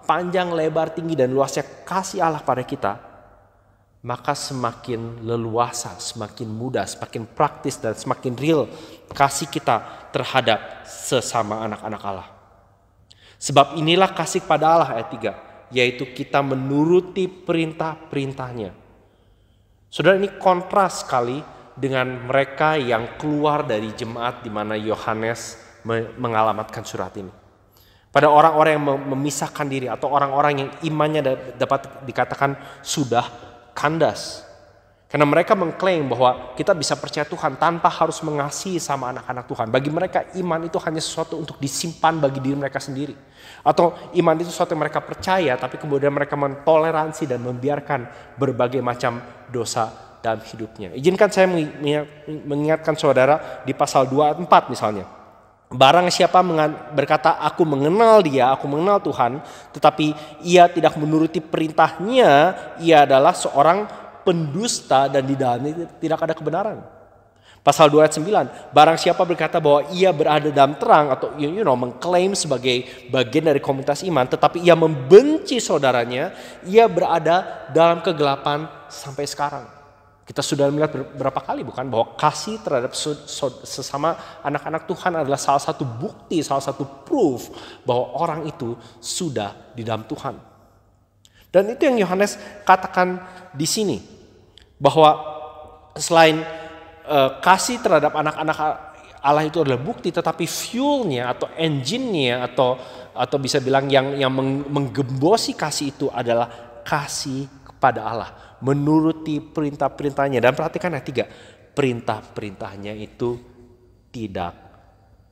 panjang, lebar, tinggi dan luasnya kasih Allah pada kita, maka semakin leluasa, semakin mudah, semakin praktis dan semakin real kasih kita terhadap sesama anak-anak Allah. Sebab inilah kasih pada Allah, ayat 3, yaitu kita menuruti perintah-perintahnya. Saudara, ini kontras sekali dengan mereka yang keluar dari jemaat di mana Yohanes mengalamatkan surat ini. Pada orang-orang yang memisahkan diri atau orang-orang yang imannya dapat dikatakan sudah kandas. Karena mereka mengklaim bahwa kita bisa percaya Tuhan tanpa harus mengasihi sama anak-anak Tuhan. Bagi mereka iman itu hanya sesuatu untuk disimpan bagi diri mereka sendiri. Atau iman itu sesuatu yang mereka percaya tapi kemudian mereka mentoleransi dan membiarkan berbagai macam dosa dalam hidupnya. Izinkan saya mengingatkan saudara di pasal 2 ayat 4 misalnya. Barang siapa berkata aku mengenal dia, aku mengenal Tuhan, tetapi ia tidak menuruti perintahnya, ia adalah seorang pendusta dan di dalamnya tidak ada kebenaran. Pasal 2 ayat 9, barang siapa berkata bahwa ia berada dalam terang atau mengklaim sebagai bagian dari komunitas iman, tetapi ia membenci saudaranya, ia berada dalam kegelapan sampai sekarang. Kita sudah melihat berapa kali bukan bahwa kasih terhadap sesama anak-anak Tuhan adalah salah satu bukti, salah satu proof bahwa orang itu sudah di dalam Tuhan. Dan itu yang Yohanes katakan di sini, bahwa selain kasih terhadap anak-anak Allah itu adalah bukti, tetapi fuelnya atau engine-nya atau bisa bilang yang menggembosi kasih itu adalah kasih kepada Allah, menuruti perintah-perintahnya. Dan perhatikan ayat 3, perintah-perintahnya itu tidak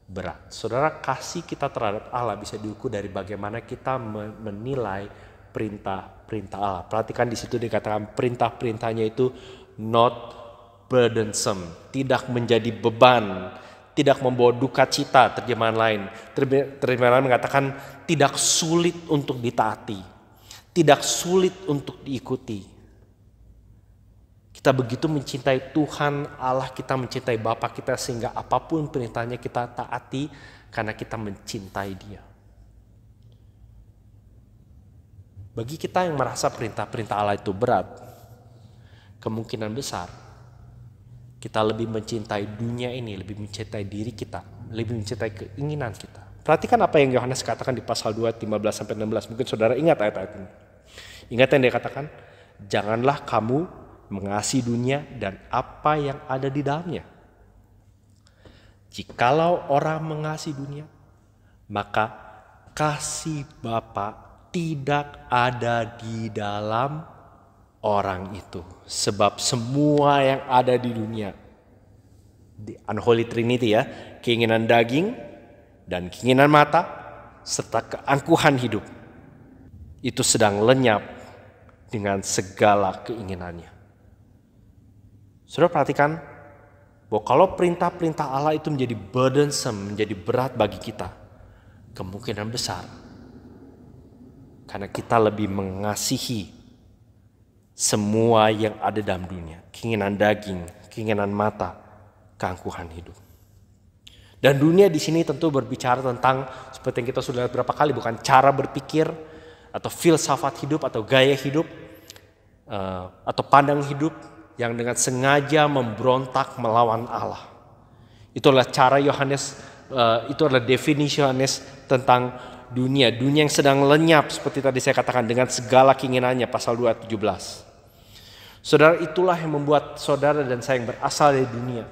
berat. Saudara, kasih kita terhadap Allah bisa diukur dari bagaimana kita menilai perintah-perintah Allah. Perhatikan di situ dikatakan perintah-perintahnya itu not burdensome, tidak menjadi beban, tidak membawa duka cita. Terjemahan lain mengatakan tidak sulit untuk ditaati, tidak sulit untuk diikuti. Kita begitu mencintai Tuhan Allah kita, mencintai Bapa kita, sehingga apapun perintahnya kita taati karena kita mencintai Dia. Bagi kita yang merasa perintah-perintah Allah itu berat, kemungkinan besar kita lebih mencintai dunia ini, lebih mencintai diri kita, lebih mencintai keinginan kita. Perhatikan apa yang Yohanes katakan di pasal 2, 15-16. Mungkin saudara ingat ayat-ayat ini. Ingat yang dia katakan, janganlah kamu mengasihi dunia dan apa yang ada di dalamnya. Jikalau orang mengasihi dunia, maka kasih Bapa tidak ada di dalam orang itu. Sebab semua yang ada di dunia, di Unholy Trinity ya, keinginan daging dan keinginan mata serta keangkuhan hidup, itu sedang lenyap dengan segala keinginannya. Saudara perhatikan bahwa kalau perintah-perintah Allah itu menjadi burdensome, menjadi berat bagi kita, kemungkinan besar karena kita lebih mengasihi semua yang ada dalam dunia. Keinginan daging, keinginan mata, keangkuhan hidup. Dan dunia di sini tentu berbicara tentang, seperti yang kita sudah lihat berapa kali, bukan cara berpikir atau filsafat hidup atau gaya hidup atau pandang hidup yang dengan sengaja memberontak melawan Allah. Itu adalah cara Yohanes, itu adalah definisi Yohanes tentang dunia yang sedang lenyap seperti tadi saya katakan dengan segala keinginannya, pasal 2:17. Saudara, itulah yang membuat saudara dan saya yang berasal dari dunia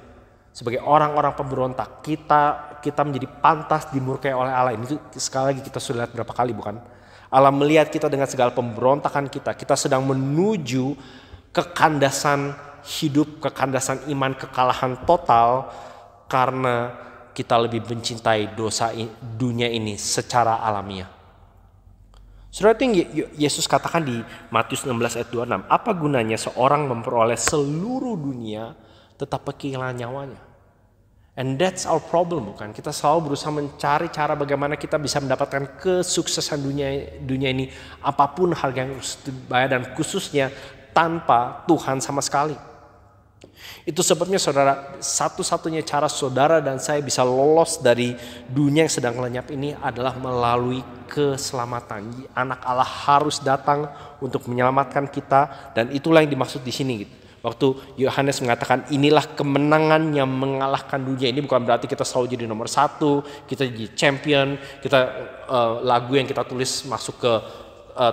sebagai orang-orang pemberontak, kita menjadi pantas dimurkai oleh Allah. Ini sekali lagi kita sudah lihat berapa kali, bukan? Allah melihat kita dengan segala pemberontakan kita sedang menuju kekandasan hidup, kekandasan iman, kekalahan total karena kita lebih mencintai dosa dunia ini secara alamiah. Saudara, itu Yesus katakan di Matius 16 ayat 26, apa gunanya seorang memperoleh seluruh dunia tetapi kehilangan nyawanya? And that's our problem, bukan? Kita selalu berusaha mencari cara bagaimana kita bisa mendapatkan kesuksesan dunia ini, apapun harga yang harus dibayar, dan khususnya tanpa Tuhan sama sekali. Itu sebabnya saudara, satu-satunya cara saudara dan saya bisa lolos dari dunia yang sedang lenyap ini adalah melalui keselamatan. Anak Allah harus datang untuk menyelamatkan kita, dan itulah yang dimaksud di sini gitu. Waktu Yohanes mengatakan inilah kemenangan yang mengalahkan dunia, ini bukan berarti kita selalu jadi nomor 1, kita jadi champion, kita lagu yang kita tulis masuk ke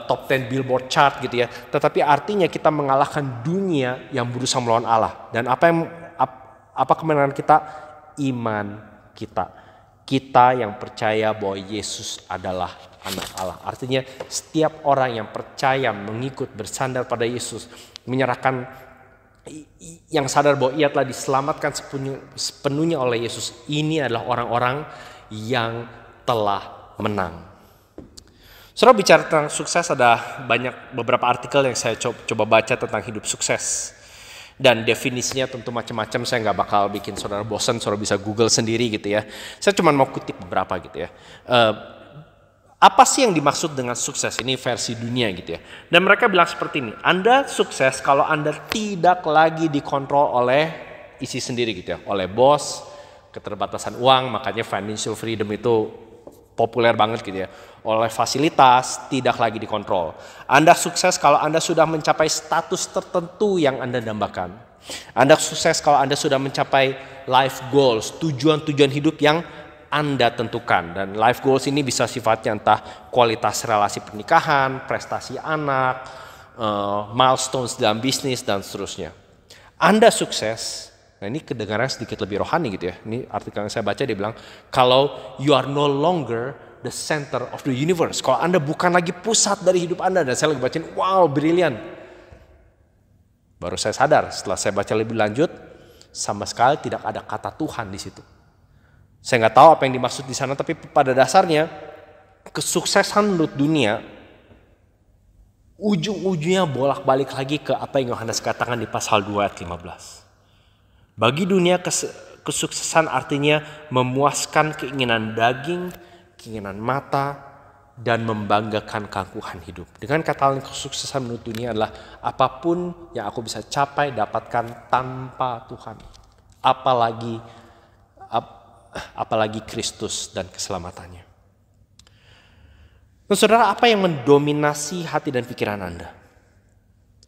top 10 Billboard chart gitu ya. Tetapi artinya kita mengalahkan dunia yang berusaha melawan Allah. Dan apa kemenangan kita? Iman kita. Kita yang percaya bahwa Yesus adalah anak Allah. Artinya setiap orang yang percaya, mengikut, bersandar pada Yesus, menyerahkan, yang sadar bahwa ia telah diselamatkan sepenuhnya oleh Yesus, ini adalah orang-orang yang telah menang. Saudara, bicara tentang sukses, ada beberapa artikel yang saya coba baca tentang hidup sukses. Dan definisinya tentu macam-macam, saya nggak bakal bikin saudara bosan, saudara bisa Google sendiri gitu ya. Saya cuma mau kutip beberapa gitu ya. Apa sih yang dimaksud dengan sukses? Ini versi dunia gitu ya. Dan mereka bilang seperti ini, Anda sukses kalau Anda tidak lagi dikontrol oleh isi sendiri gitu ya. Oleh bos, keterbatasan uang, makanya financial freedom itu populer banget gitu ya. Oleh fasilitas, tidak lagi dikontrol. Anda sukses kalau Anda sudah mencapai status tertentu yang Anda dambakan. Anda sukses kalau Anda sudah mencapai life goals, tujuan-tujuan hidup yang Anda tentukan. Dan life goals ini bisa sifatnya entah kualitas relasi pernikahan, prestasi anak, milestones dalam bisnis, dan seterusnya. Anda sukses, nah ini kedengaran sedikit lebih rohani gitu ya. Ini artikel yang saya baca, dia bilang, kalau you are no longer the center of the universe. Kalau Anda bukan lagi pusat dari hidup Anda. Dan saya lagi bacain, wow, brilian. Baru saya sadar setelah saya baca lebih lanjut, sama sekali tidak ada kata Tuhan di situ. Saya nggak tahu apa yang dimaksud di sana, tapi pada dasarnya kesuksesan menurut dunia ujung-ujungnya bolak-balik lagi ke apa yang Yohanes katakan di pasal 2 ayat 15. Bagi dunia kesuksesan artinya memuaskan keinginan daging, keinginan mata, dan membanggakan keangkuhan hidup. Dengan kata lain, kesuksesan menurut dunia adalah apapun yang aku bisa capai, dapatkan tanpa Tuhan. Apalagi Kristus dan keselamatannya. Nah, saudara, apa yang mendominasi hati dan pikiran Anda?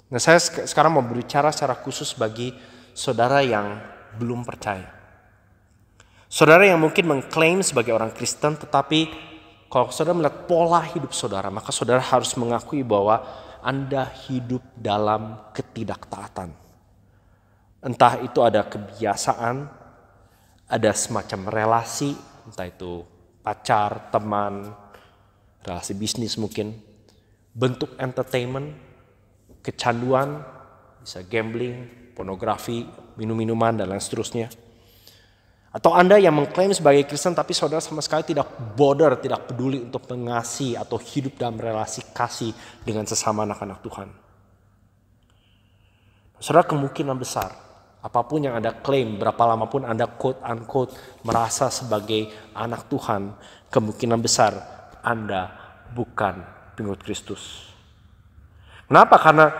Nah, saya sekarang mau berbicara secara khusus bagi saudara yang belum percaya. Saudara yang mungkin mengklaim sebagai orang Kristen, tetapi kalau saudara melihat pola hidup saudara, maka saudara harus mengakui bahwa Anda hidup dalam ketidaktaatan. Entah itu ada kebiasaan, ada semacam relasi, entah itu pacar, teman, relasi bisnis mungkin, bentuk entertainment, kecanduan, bisa gambling, pornografi, minum-minuman, dan lain seterusnya. Atau Anda yang mengklaim sebagai Kristen tapi saudara sama sekali tidak bother, tidak peduli untuk mengasihi atau hidup dalam relasi kasih dengan sesama anak-anak Tuhan. Saudara, kemungkinan besar, apapun yang Anda klaim, berapa lama pun Anda quote-unquote merasa sebagai anak Tuhan, kemungkinan besar Anda bukan pengikut Kristus. Kenapa? Karena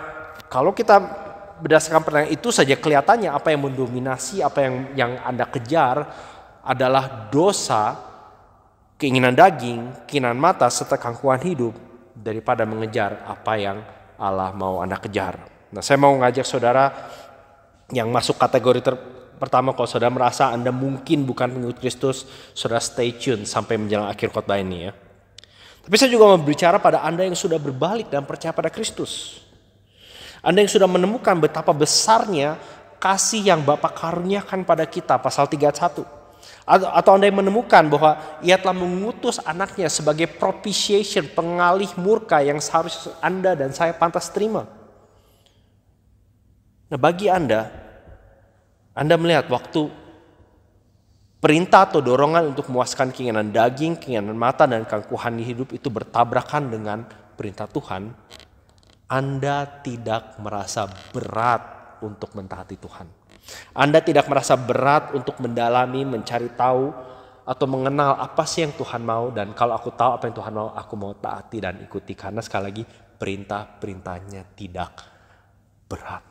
kalau kita berdasarkan pertanyaan itu saja kelihatannya apa yang mendominasi, apa yang Anda kejar adalah dosa, keinginan daging, keinginan mata, serta keangkuhan hidup daripada mengejar apa yang Allah mau Anda kejar. Nah, saya mau ngajak saudara yang masuk kategori pertama, kalau saudara merasa Anda mungkin bukan pengikut Kristus, saudara stay tune sampai menjelang akhir khotbah ini ya. Tapi saya juga mau berbicara pada Anda yang sudah berbalik dan percaya pada Kristus. Anda yang sudah menemukan betapa besarnya kasih yang Bapa karuniakan pada kita, pasal 31. Atau Anda yang menemukan bahwa Ia telah mengutus anaknya sebagai propitiation, pengalih murka yang seharusnya Anda dan saya pantas terima. Nah, bagi Anda melihat waktu perintah atau dorongan untuk memuaskan keinginan daging, keinginan mata, dan keangkuhan hidup itu bertabrakan dengan perintah Tuhan, Anda tidak merasa berat untuk mentaati Tuhan. Anda tidak merasa berat untuk mendalami, mencari tahu, atau mengenal apa sih yang Tuhan mau. Dan kalau aku tahu apa yang Tuhan mau, aku mau taati dan ikuti. Karena sekali lagi perintah-perintahnya tidak berat.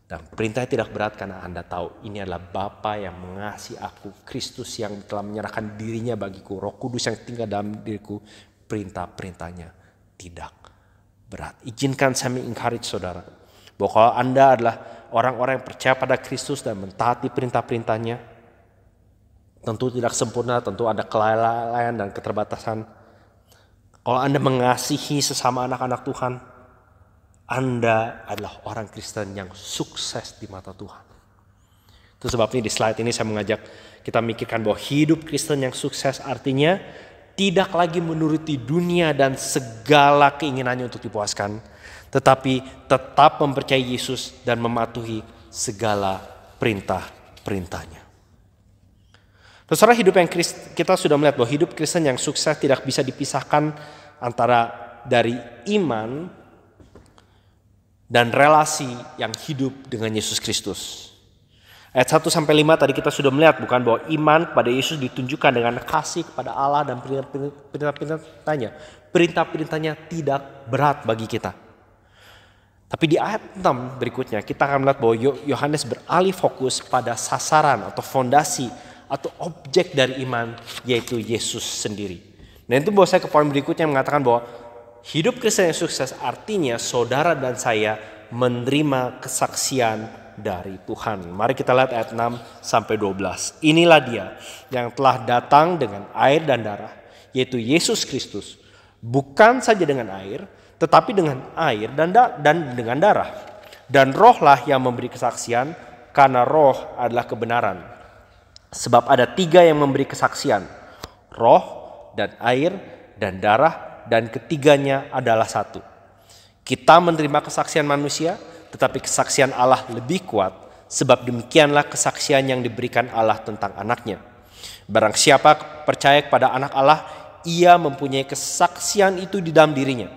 Dan perintahnya tidak berat karena Anda tahu ini adalah Bapa yang mengasihi aku, Kristus yang telah menyerahkan dirinya bagiku, Roh Kudus yang tinggal dalam diriku. Perintah-perintahnya tidak berat. Izinkan saya mengencourage saudara bahwa kalau Anda adalah orang-orang yang percaya pada Kristus dan mentaati perintah-perintahnya, tentu tidak sempurna, tentu ada kelalaian dan keterbatasan. Kalau Anda mengasihi sesama anak-anak Tuhan, Anda adalah orang Kristen yang sukses di mata Tuhan. Itu sebabnya di slide ini saya mengajak kita mikirkan bahwa hidup Kristen yang sukses artinya tidak lagi menuruti dunia dan segala keinginannya untuk dipuaskan, tetapi tetap mempercayai Yesus dan mematuhi segala perintah-perintahnya. Saudara, hidup yang kita sudah melihat bahwa hidup Kristen yang sukses tidak bisa dipisahkan antara dari iman dan relasi yang hidup dengan Yesus Kristus. Ayat 1-5 tadi kita sudah melihat bukan bahwa iman kepada Yesus ditunjukkan dengan kasih kepada Allah dan perintah-perintahnya. Perintah-perintahnya tidak berat bagi kita. Tapi di ayat 6 berikutnya kita akan melihat bahwa Yohanes beralih fokus pada sasaran atau fondasi atau objek dari iman, yaitu Yesus sendiri. Dan itu bawa saya ke poin berikutnya yang mengatakan bahwa hidup Kristen yang sukses artinya saudara dan saya menerima kesaksian dari Tuhan. Mari kita lihat ayat 6-12. Inilah dia yang telah datang dengan air dan darah, yaitu Yesus Kristus. Bukan saja dengan air, tetapi dengan air dan dengan darah. Dan rohlah yang memberi kesaksian, karena roh adalah kebenaran. Sebab ada 3 yang memberi kesaksian, roh dan air dan darah, dan ketiganya adalah satu. Kita menerima kesaksian manusia, tetapi kesaksian Allah lebih kuat, sebab demikianlah kesaksian yang diberikan Allah tentang anaknya. Barang siapa percaya kepada anak Allah, ia mempunyai kesaksian itu di dalam dirinya.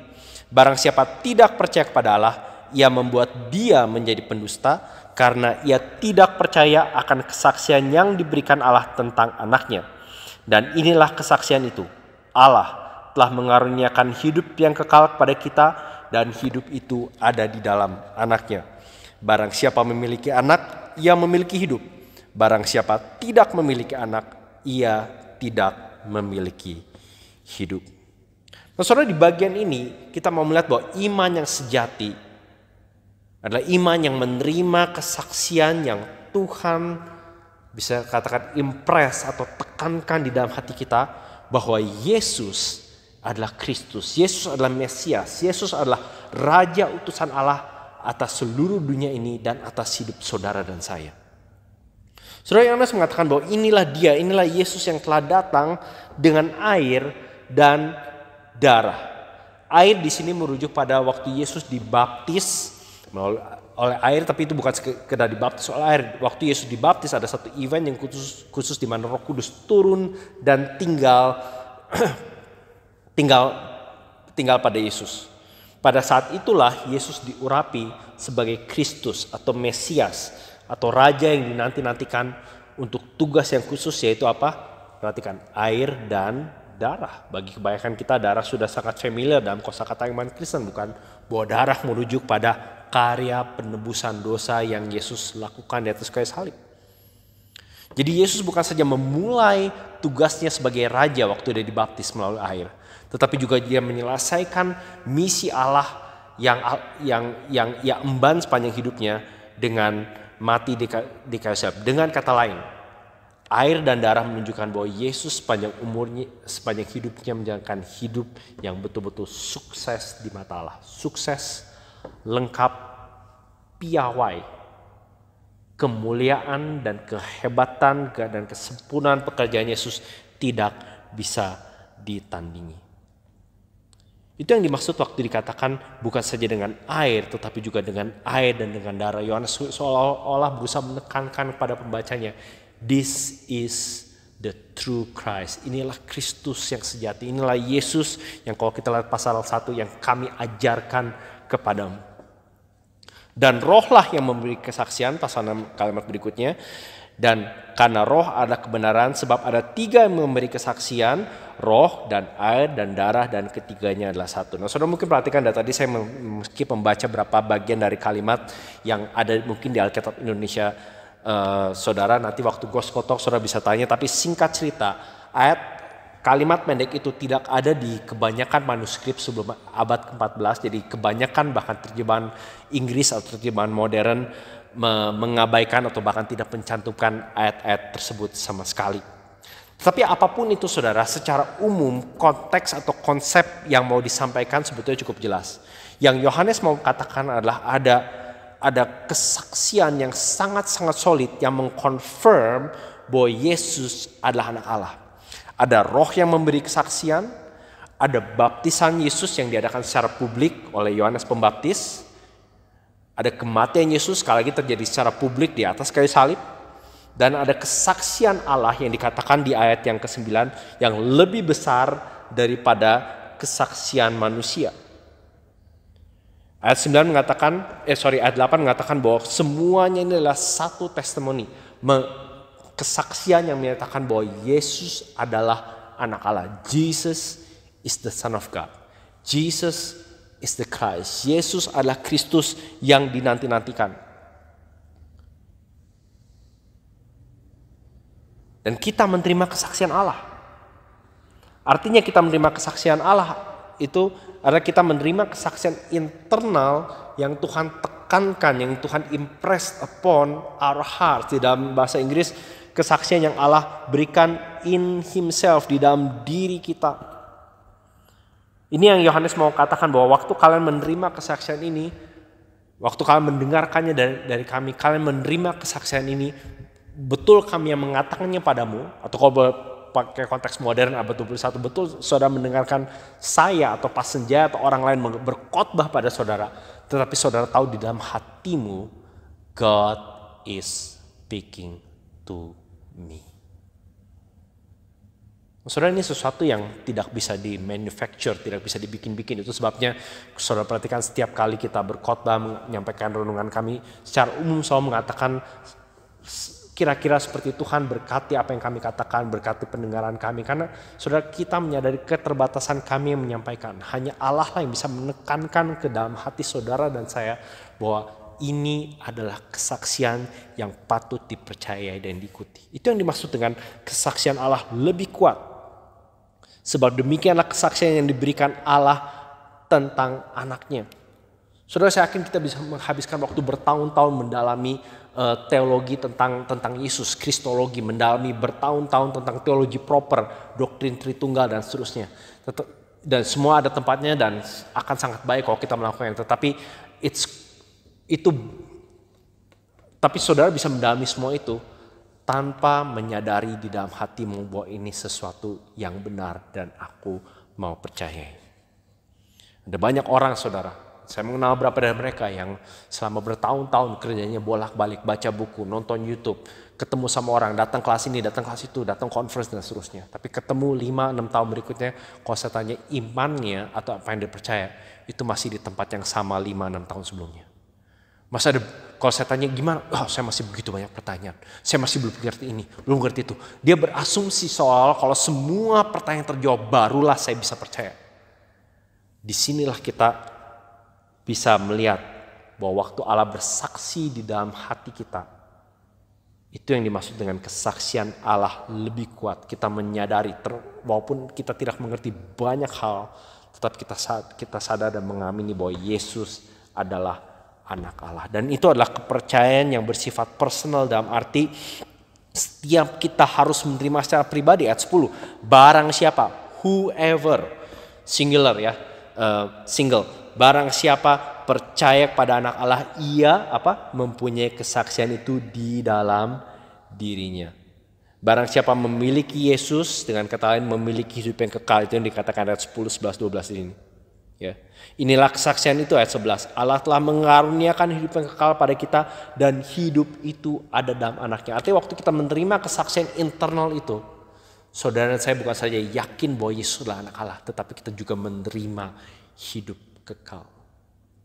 Barang siapa tidak percaya kepada Allah, ia membuat dia menjadi pendusta, karena ia tidak percaya akan kesaksian yang diberikan Allah tentang anaknya. Dan inilah kesaksian itu, Allah telah mengaruniakan hidup yang kekal kepada kita, dan hidup itu ada di dalam anaknya. Barang siapa memiliki anak, ia memiliki hidup. Barang siapa tidak memiliki anak, ia tidak memiliki hidup. Nah, saudara, di bagian ini kita mau melihat bahwa iman yang sejati adalah iman yang menerima kesaksian yang Tuhan bisa katakan impress atau tekankan di dalam hati kita bahwa Yesus adalah Kristus, Yesus adalah Mesias, Yesus adalah Raja utusan Allah atas seluruh dunia ini dan atas hidup saudara dan saya. Saudara, Yohanes mengatakan bahwa inilah dia, inilah Yesus yang telah datang dengan air dan darah. Air di sini merujuk pada waktu Yesus dibaptis oleh air, tapi itu bukan sekedar dibaptis oleh air. Waktu Yesus dibaptis ada satu event yang khusus di mana Roh Kudus turun dan tinggal pada Yesus. Pada saat itulah Yesus diurapi sebagai Kristus atau Mesias atau Raja yang dinanti-nantikan untuk tugas yang khusus, yaitu apa? Perhatikan, air dan darah. Bagi kebanyakan kita darah sudah sangat familiar dalam kosakata iman Kristen, bukan bahwa darah merujuk pada karya penebusan dosa yang Yesus lakukan di atas kayu salib. Jadi Yesus bukan saja memulai tugasnya sebagai raja waktu dia dibaptis melalui air, tetapi juga dia menyelesaikan misi Allah yang ia emban sepanjang hidupnya dengan mati di kayu salib. Dengan kata lain, air dan darah menunjukkan bahwa Yesus sepanjang hidupnya menjalankan hidup yang betul-betul sukses di mata Allah. Sukses, lengkap, piawai. Kemuliaan dan kehebatan dan kesempurnaan pekerjaan Yesus tidak bisa ditandingi. Itu yang dimaksud waktu dikatakan bukan saja dengan air, tetapi juga dengan air dan dengan darah. Yohanes seolah-olah berusaha menekankan pada pembacanya, this is the true Christ. Inilah Kristus yang sejati. Inilah Yesus yang kalau kita lihat pasal 1 yang kami ajarkan kepadamu. Dan rohlah yang memberi kesaksian, pasal 6 kalimat berikutnya. Dan karena roh adalah kebenaran, sebab ada 3 yang memberi kesaksian, roh dan air dan darah, dan ketiganya adalah satu. Nah, saudara mungkin perhatikan dari tadi saya meski membaca berapa bagian dari kalimat yang ada mungkin di Alkitab Indonesia. Saudara nanti waktu Gospel Talk saudara bisa tanya, tapi singkat cerita kalimat pendek itu tidak ada di kebanyakan manuskrip sebelum abad ke-14. Jadi kebanyakan bahkan terjemahan Inggris atau terjemahan modern mengabaikan atau bahkan tidak mencantumkan ayat-ayat tersebut sama sekali. Tapi apapun itu saudara, secara umum konteks atau konsep yang mau disampaikan sebetulnya cukup jelas. Yang Yohanes mau katakan adalah ada kesaksian yang sangat-sangat solid yang mengkonfirm bahwa Yesus adalah anak Allah. Ada roh yang memberi kesaksian, ada baptisan Yesus yang diadakan secara publik oleh Yohanes Pembaptis, ada kematian Yesus sekali lagi terjadi secara publik di atas kayu salib, dan ada kesaksian Allah yang dikatakan di ayat yang ke-9 yang lebih besar daripada kesaksian manusia. Ayat 8 mengatakan bahwa semuanya ini adalah satu testimoni, kesaksian yang menyatakan bahwa Yesus adalah anak Allah. Jesus is the Son of God. Jesus is the Christ. Yesus adalah Kristus yang dinanti-nantikan. Dan kita menerima kesaksian Allah. Artinya kita menerima kesaksian Allah itu adalah kita menerima kesaksian internal yang Tuhan tekankan, yang Tuhan impress upon our heart. Di dalam bahasa Inggris, kesaksian yang Allah berikan in himself, di dalam diri kita. Ini yang Yohanes mau katakan bahwa waktu kalian menerima kesaksian ini, waktu kalian mendengarkannya dari kami, kalian menerima kesaksian ini, betul kami yang mengatakannya padamu, atau kalau pakai konteks modern abad 21, betul saudara mendengarkan saya atau passenger atau orang lain berkhotbah pada saudara, tetapi saudara tahu di dalam hatimu God is speaking to me. Saudara, ini sesuatu yang tidak bisa di manufacture, tidak bisa dibikin-bikin. Itu sebabnya saudara perhatikan setiap kali kita berkhotbah menyampaikan renungan kami, secara umum selalu mengatakan kira-kira seperti Tuhan berkati apa yang kami katakan, berkati pendengaran kami. Karena saudara, kita menyadari keterbatasan kami yang menyampaikan. Hanya Allah lah yang bisa menekankan ke dalam hati saudara dan saya bahwa ini adalah kesaksian yang patut dipercayai dan diikuti. Itu yang dimaksud dengan kesaksian Allah lebih kuat. Sebab demikianlah kesaksian yang diberikan Allah tentang anaknya. Saudara, saya yakin kita bisa menghabiskan waktu bertahun-tahun mendalami teologi tentang Yesus, kristologi, mendalami bertahun-tahun tentang teologi proper, doktrin Tritunggal dan seterusnya. Dan semua ada tempatnya dan akan sangat baik kalau kita melakukannya. Tapi saudara bisa mendalami semua itu tanpa menyadari di dalam hatimu bahwa ini sesuatu yang benar dan aku mau percayai. Ada banyak orang, saudara. Saya mengenal beberapa dari mereka yang selama bertahun-tahun kerjanya bolak-balik baca buku, nonton YouTube, ketemu sama orang, datang kelas ini, datang kelas itu, datang conference dan seterusnya. Tapi ketemu 5-6 tahun berikutnya, kalau saya tanya imannya atau apa yang dia percaya, itu masih di tempat yang sama 5-6 tahun sebelumnya. Kalau saya tanya gimana, saya masih begitu banyak pertanyaan. Saya masih belum ngerti ini, belum ngerti itu. Dia berasumsi soal kalau semua pertanyaan terjawab, barulah saya bisa percaya. Disinilah kita bisa melihat bahwa waktu Allah bersaksi di dalam hati kita, itu yang dimaksud dengan kesaksian Allah lebih kuat. Kita menyadari, walaupun kita tidak mengerti banyak hal, tetap kita sadar dan mengamini bahwa Yesus adalah anak Allah. Dan itu adalah kepercayaan yang bersifat personal dalam arti setiap kita harus menerima secara pribadi. Ayat 10, barang siapa, whoever, singular ya, single. Barang siapa percaya kepada anak Allah, ia mempunyai kesaksian itu di dalam dirinya. Barang siapa memiliki Yesus, dengan kata lain memiliki hidup yang kekal, itu yang dikatakan ayat 10, 11, 12 ini. Ya. Inilah kesaksian itu ayat 11. Allah telah mengaruniakan hidup yang kekal pada kita dan hidup itu ada dalam anaknya. Artinya waktu kita menerima kesaksian internal itu, saudara dan saya bukan saja yakin bahwa Yesus adalah anak Allah, tetapi kita juga menerima hidup kekal.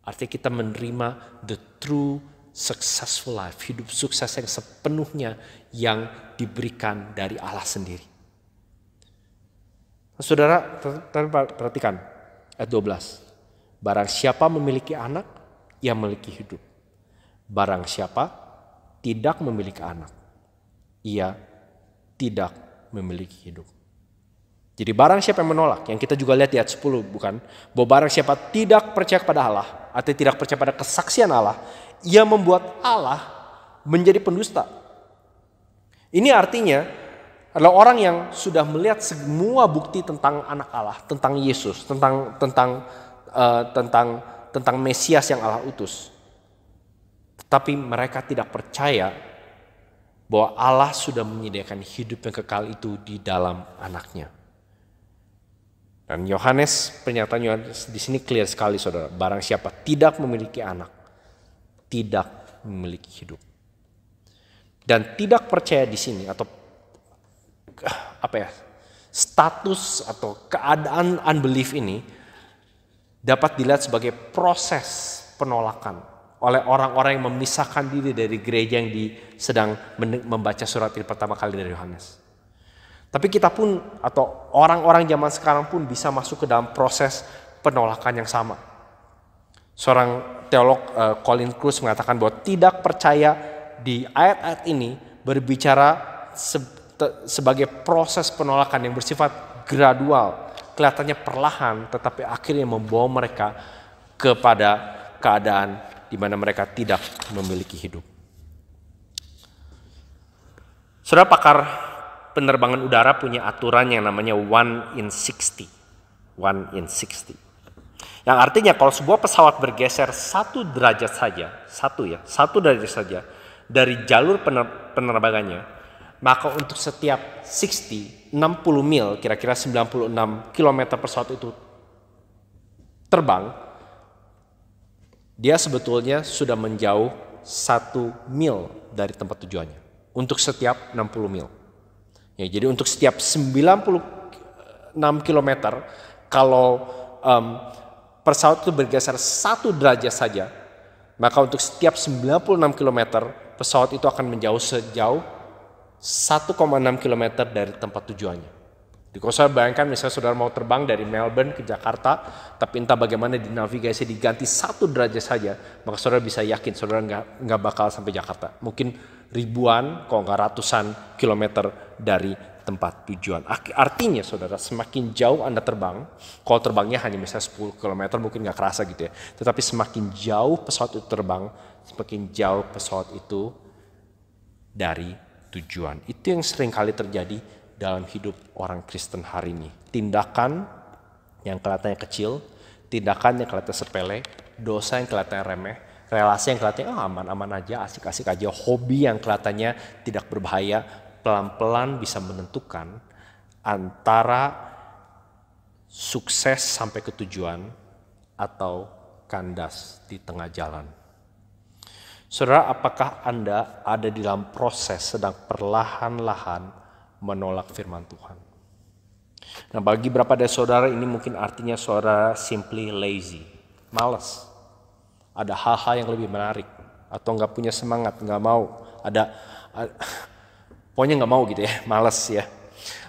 Artinya kita menerima the true successful life, hidup sukses yang sepenuhnya yang diberikan dari Allah sendiri. Saudara, perhatikan ayat 12. Barang siapa memiliki anak, ia memiliki hidup. Barang siapa tidak memiliki anak, ia tidak memiliki hidup. Jadi barang siapa yang menolak, yang kita juga lihat di ayat 10 bukan, bahwa barang siapa tidak percaya kepada Allah atau tidak percaya pada kesaksian Allah, ia membuat Allah menjadi pendusta. Ini artinya adalah orang yang sudah melihat semua bukti tentang anak Allah, tentang Yesus, tentang Mesias yang Allah utus. Tetapi mereka tidak percaya bahwa Allah sudah menyediakan hidup yang kekal itu di dalam anaknya. Dan Yohanes, pernyataan Yohanes di sini clear sekali, saudara. Barang siapa tidak memiliki anak, tidak memiliki hidup. Dan tidak percaya di sini atau status atau keadaan unbelief ini dapat dilihat sebagai proses penolakan oleh orang-orang yang memisahkan diri dari gereja yang sedang membaca surat ini pertama kali dari Yohanes. Tapi kita pun atau orang-orang zaman sekarang pun bisa masuk ke dalam proses penolakan yang sama. Seorang teolog Colin Kruse mengatakan bahwa tidak percaya di ayat-ayat ini berbicara sebagai proses penolakan yang bersifat gradual, kelihatannya perlahan, tetapi akhirnya membawa mereka kepada keadaan di mana mereka tidak memiliki hidup. Saudara, pakar penerbangan udara punya aturan yang namanya 1 in 60. 1 in 60. Yang artinya kalau sebuah pesawat bergeser 1 derajat saja, 1 derajat saja dari jalur penerbangannya, maka untuk setiap 60 mil, kira-kira 96 km pesawat itu terbang, dia sebetulnya sudah menjauh 1 mil dari tempat tujuannya untuk setiap 60 mil. Ya, jadi untuk setiap 96 km, kalau pesawat itu bergeser 1 derajat saja, maka untuk setiap 96 km pesawat itu akan menjauh sejauh 1,6 km dari tempat tujuannya. Jadi kalau saya bayangkan misalnya saudara mau terbang dari Melbourne ke Jakarta, tapi entah bagaimana di navigasi diganti 1 derajat saja, maka saudara bisa yakin saudara nggak bakal sampai Jakarta. Mungkin ribuan, kalau nggak ratusan kilometer dari tempat tujuan. Artinya saudara, semakin jauh Anda terbang, kalau terbangnya hanya misalnya 10 km mungkin nggak kerasa gitu ya. Tetapi semakin jauh pesawat itu terbang, semakin jauh pesawat itu dari tujuan. Itu yang sering kali terjadi dalam hidup orang Kristen hari ini. Tindakan yang kelihatannya kecil, tindakan yang kelihatannya sepele, dosa yang kelihatannya remeh, relasi yang kelihatannya aman-aman aja, asik-asik aja, hobi yang kelihatannya tidak berbahaya, pelan-pelan bisa menentukan antara sukses sampai ke tujuan atau kandas di tengah jalan. Saudara, apakah Anda ada di dalam proses sedang perlahan-lahan menolak firman Tuhan? Nah, bagi beberapa dari saudara ini mungkin artinya saudara simply lazy, malas. Ada hal-hal yang lebih menarik atau nggak punya semangat, nggak mau. Pokoknya nggak mau gitu ya, malas ya.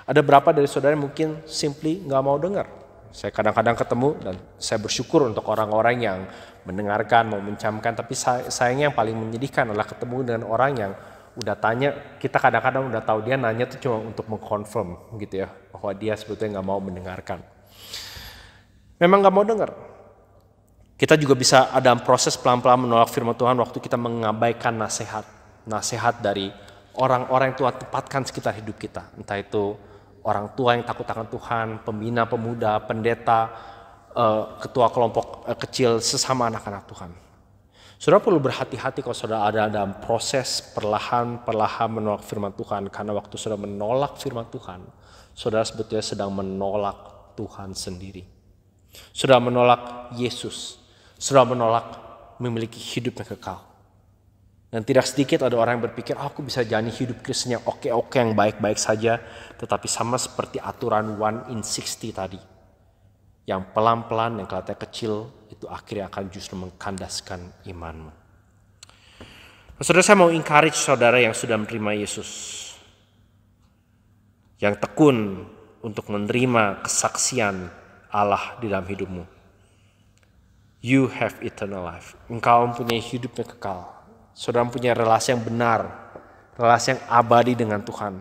Ada berapa dari saudara yang mungkin simply nggak mau dengar. Saya kadang-kadang ketemu dan saya bersyukur untuk orang-orang yang mendengarkan, mau mencamkan. Tapi sayangnya yang paling menyedihkan adalah ketemu dengan orang yang udah tanya, kita kadang-kadang udah tahu dia nanya tuh cuma untuk mengkonfirm gitu ya, bahwa dia sebetulnya nggak mau mendengarkan. Memang nggak mau dengar. Kita juga bisa ada proses pelan-pelan menolak firman Tuhan waktu kita mengabaikan nasihat dari orang-orang yang Tuhan tempatkan sekitar hidup kita. Entah itu orang tua yang takut akan Tuhan, pembina pemuda, pendeta, ketua kelompok kecil, sesama anak-anak Tuhan. Saudara perlu berhati-hati kalau saudara ada dalam proses perlahan-perlahan menolak firman Tuhan. Karena waktu saudara menolak firman Tuhan, saudara sebetulnya sedang menolak Tuhan sendiri. Saudara menolak Yesus. Saudara menolak memiliki hidup yang kekal. Dan tidak sedikit ada orang yang berpikir, aku bisa jalani hidup Kristen yang oke-oke, yang baik-baik saja. Tetapi sama seperti aturan 1 in 60 tadi. Yang pelan-pelan, yang kelihatannya kecil, itu akhirnya akan justru mengkandaskan imanmu. Nah, saudara, saya mau encourage saudara yang sudah menerima Yesus. Yang tekun untuk menerima kesaksian Allah di dalam hidupmu. You have eternal life. Engkau mempunyai hidup yang kekal. Saudara mempunyai relasi yang benar, relasi yang abadi dengan Tuhan.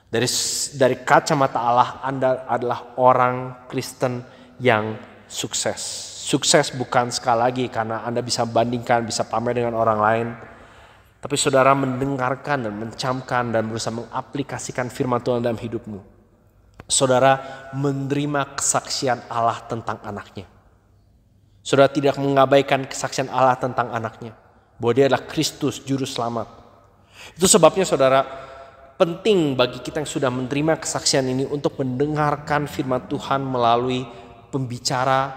Dari kacamata Allah, Anda adalah orang Kristen yang sukses. Sukses bukan sekali lagi karena Anda bisa bandingkan, bisa pamer dengan orang lain. Tapi saudara mendengarkan dan mencamkan dan berusaha mengaplikasikan firman Tuhan dalam hidupmu. Saudara menerima kesaksian Allah tentang anaknya. Saudara tidak mengabaikan kesaksian Allah tentang anaknya. Bahwa dia adalah Kristus, Juru Selamat. Itu sebabnya saudara, penting bagi kita yang sudah menerima kesaksian ini untuk mendengarkan firman Tuhan melalui pembicara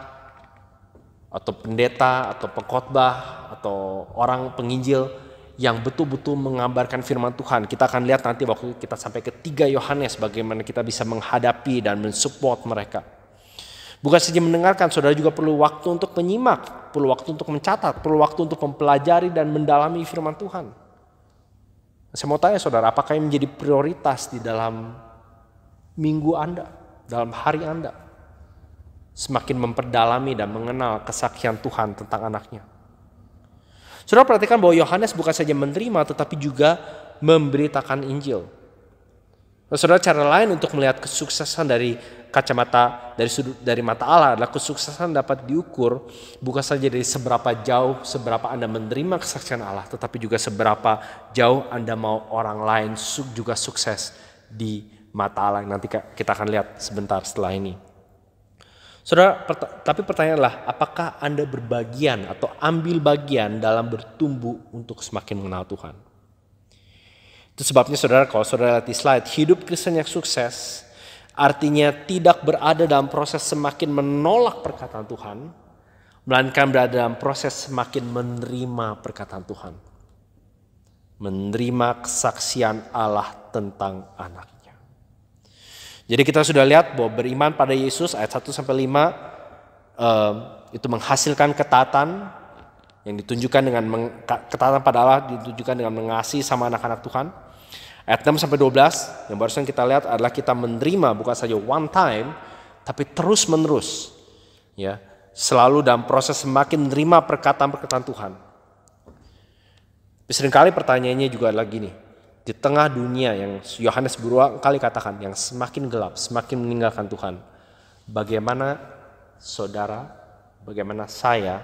atau pendeta atau pengkhotbah atau orang penginjil yang betul-betul mengabarkan firman Tuhan. Kita akan lihat nanti waktu kita sampai ke 3 Yohanes bagaimana kita bisa menghadapi dan mensupport mereka. Bukan saja mendengarkan, saudara juga perlu waktu untuk menyimak, perlu waktu untuk mencatat, perlu waktu untuk mempelajari dan mendalami firman Tuhan. Saya mau tanya saudara, apakah ini menjadi prioritas di dalam minggu Anda, dalam hari Anda? Semakin memperdalami dan mengenal kesaksian Tuhan tentang anaknya. Saudara perhatikan bahwa Yohanes bukan saja menerima tetapi juga memberitakan Injil. Nah, saudara, cara lain untuk melihat kesuksesan dari kacamata dari mata Allah adalah kesuksesan dapat diukur bukan saja dari seberapa jauh, seberapa Anda menerima kesaksian Allah, tetapi juga seberapa jauh Anda mau orang lain juga sukses di mata Allah. Nanti kita akan lihat sebentar setelah ini. Saudara, tapi pertanyaannya adalah, apakah Anda berbagian atau ambil bagian dalam bertumbuh untuk semakin mengenal Tuhan? Itu sebabnya saudara, kalau saudara lihat di slide, hidup Kristen yang sukses artinya tidak berada dalam proses semakin menolak perkataan Tuhan, melainkan berada dalam proses semakin menerima perkataan Tuhan. Menerima kesaksian Allah tentang anaknya. Jadi kita sudah lihat bahwa beriman pada Yesus ayat 1-5 itu menghasilkan ketaatan yang ditunjukkan dengan ketaatan pada Allah ditunjukkan dengan mengasihi sama anak-anak Tuhan. Ayat 6-12 yang barusan kita lihat adalah kita menerima bukan saja one time tapi terus menerus, ya, selalu dalam proses semakin menerima perkataan-perkataan Tuhan. Seringkali pertanyaannya juga adalah gini, Di tengah dunia yang Yohanes berulang kali katakan, yang semakin gelap, semakin meninggalkan Tuhan. Bagaimana saudara, bagaimana saya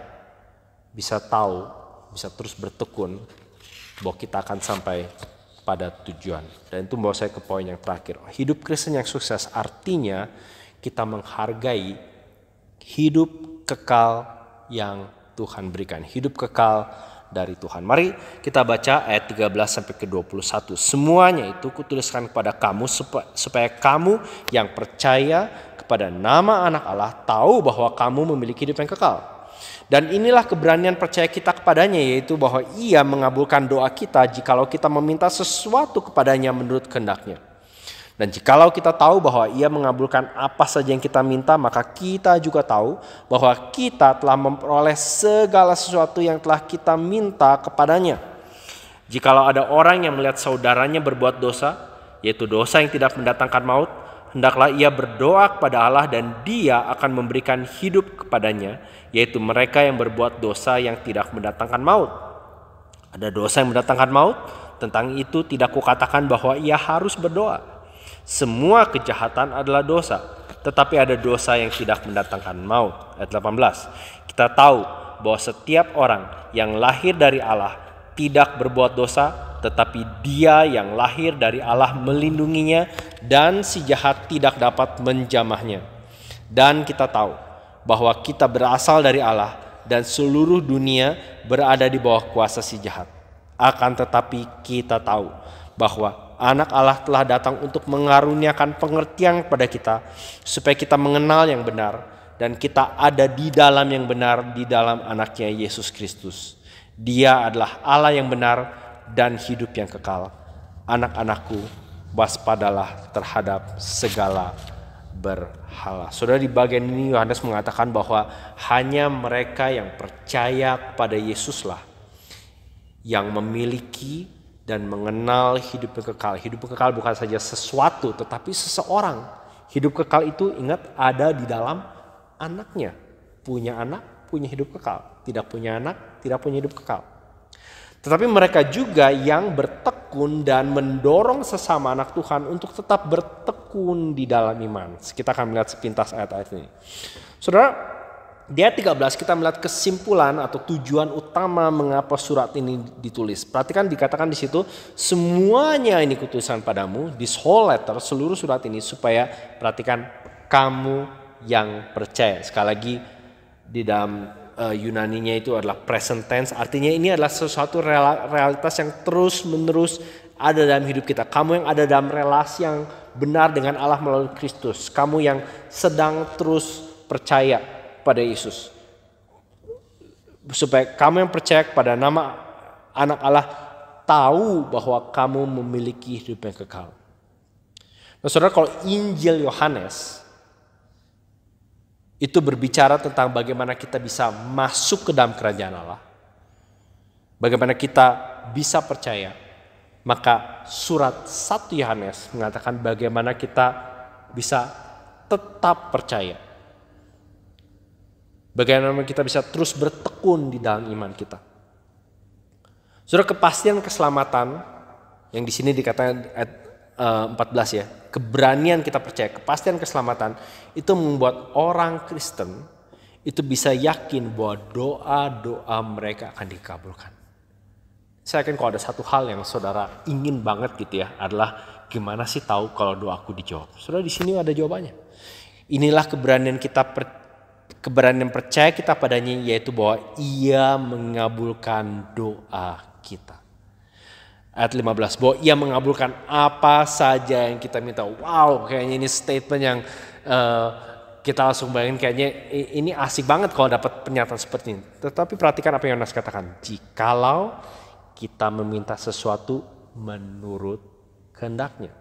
bisa tahu, bisa terus bertekun bahwa kita akan sampai pada tujuan. Dan itu membawa saya ke poin yang terakhir. Hidup Kristen yang sukses artinya kita menghargai hidup kekal yang Tuhan berikan. Hidup kekal dari Tuhan. Mari kita baca ayat 13 sampai ke 21. Semuanya itu kutuliskan kepada kamu supaya kamu yang percaya kepada nama anak Allah tahu bahwa kamu memiliki hidup yang kekal. Dan inilah keberanian percaya kita kepadanya, yaitu bahwa Ia mengabulkan doa kita jikalau kita meminta sesuatu kepadanya menurut kehendaknya. Dan jikalau kita tahu bahwa Ia mengabulkan apa saja yang kita minta, maka kita juga tahu bahwa kita telah memperoleh segala sesuatu yang telah kita minta kepadanya. Jikalau ada orang yang melihat saudaranya berbuat dosa, yaitu dosa yang tidak mendatangkan maut, hendaklah ia berdoa kepada Allah dan Dia akan memberikan hidup kepadanya, yaitu mereka yang berbuat dosa yang tidak mendatangkan maut. Ada dosa yang mendatangkan maut, tentang itu tidak kukatakan bahwa ia harus berdoa. Semua kejahatan adalah dosa, tetapi ada dosa yang tidak mendatangkan maut. Ayat 18. Kita tahu bahwa setiap orang yang lahir dari Allah tidak berbuat dosa, tetapi Dia yang lahir dari Allah melindunginya dan si jahat tidak dapat menjamahnya. Dan kita tahu bahwa kita berasal dari Allah dan seluruh dunia berada di bawah kuasa si jahat. Akan tetapi kita tahu bahwa Anak Allah telah datang untuk mengaruniakan pengertian kepada kita supaya kita mengenal yang benar dan kita ada di dalam yang benar, di dalam anaknya Yesus Kristus. Dia adalah Allah yang benar dan hidup yang kekal. Anak-anakku, waspadalah terhadap segala berhala. Saudara, di bagian ini Yohanes mengatakan bahwa hanya mereka yang percaya kepada Yesuslah yang memiliki dan mengenal hidup yang kekal. Hidup yang kekal bukan saja sesuatu, tetapi seseorang. Hidup kekal itu ingat ada di dalam anaknya. Punya anak, punya hidup kekal. Tidak punya anak, tidak punya hidup kekal. Tetapi mereka juga yang bertekun dan mendorong sesama anak Tuhan untuk tetap bertekun di dalam iman. Kita akan melihat sepintas ayat-ayat ini. Saudara, di ayat 13 kita melihat kesimpulan atau tujuan utama mengapa surat ini ditulis. Perhatikan dikatakan di situ, semuanya ini kutuliskan padamu, this whole letter, seluruh surat ini supaya, perhatikan, kamu yang percaya. Sekali lagi di dalam Yunaninya itu adalah present tense, artinya ini adalah sesuatu realitas yang terus menerus ada dalam hidup kita. Kamu yang ada dalam relasi yang benar dengan Allah melalui Kristus. Kamu yang sedang terus percaya pada Yesus, supaya kamu yang percaya kepada nama anak Allah tahu bahwa kamu memiliki hidup yang kekal. Nah saudara, kalau Injil Yohanes itu berbicara tentang bagaimana kita bisa masuk ke dalam kerajaan Allah, bagaimana kita bisa percaya, maka surat 1 Yohanes mengatakan bagaimana kita bisa tetap percaya. Bagaimana kita bisa terus bertekun di dalam iman kita. Saudara, kepastian keselamatan yang di sini dikatakan ayat 14 ya, keberanian kita percaya, kepastian keselamatan itu membuat orang Kristen itu bisa yakin bahwa doa-doa mereka akan dikabulkan. Saya yakin kalau ada satu hal yang saudara ingin banget gitu ya, adalah gimana sih tahu kalau doaku dijawab. Saudara, di sini ada jawabannya. Inilah keberanian percaya kita padanya, yaitu bahwa Ia mengabulkan doa kita. Ayat 15, bahwa Ia mengabulkan apa saja yang kita minta. Wow, kayaknya ini statement yang kita langsung bayangin, kayaknya ini asik banget kalau dapat pernyataan seperti ini. Tetapi perhatikan apa yang Yohanes katakan, jikalau kita meminta sesuatu menurut kehendaknya.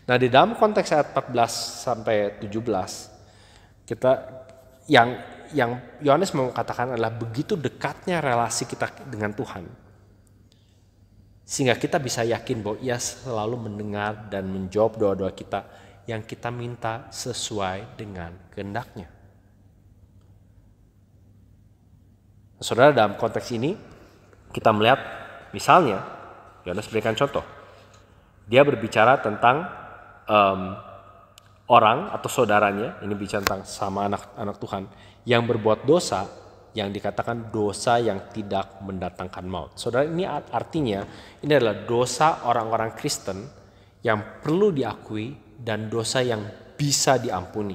Nah, di dalam konteks ayat 14 sampai 17, kita yang Yohanes mau katakan adalah begitu dekatnya relasi kita dengan Tuhan, sehingga kita bisa yakin bahwa Ia selalu mendengar dan menjawab doa-doa kita yang kita minta sesuai dengan kehendak-Nya. Saudara, dalam konteks ini kita melihat misalnya Yohanes berikan contoh. Dia berbicara tentang orang atau saudaranya, ini bicara tentang sama anak-anak Tuhan, yang berbuat dosa, yang dikatakan dosa yang tidak mendatangkan maut. Saudara, ini artinya ini adalah dosa orang-orang Kristen yang perlu diakui dan dosa yang bisa diampuni.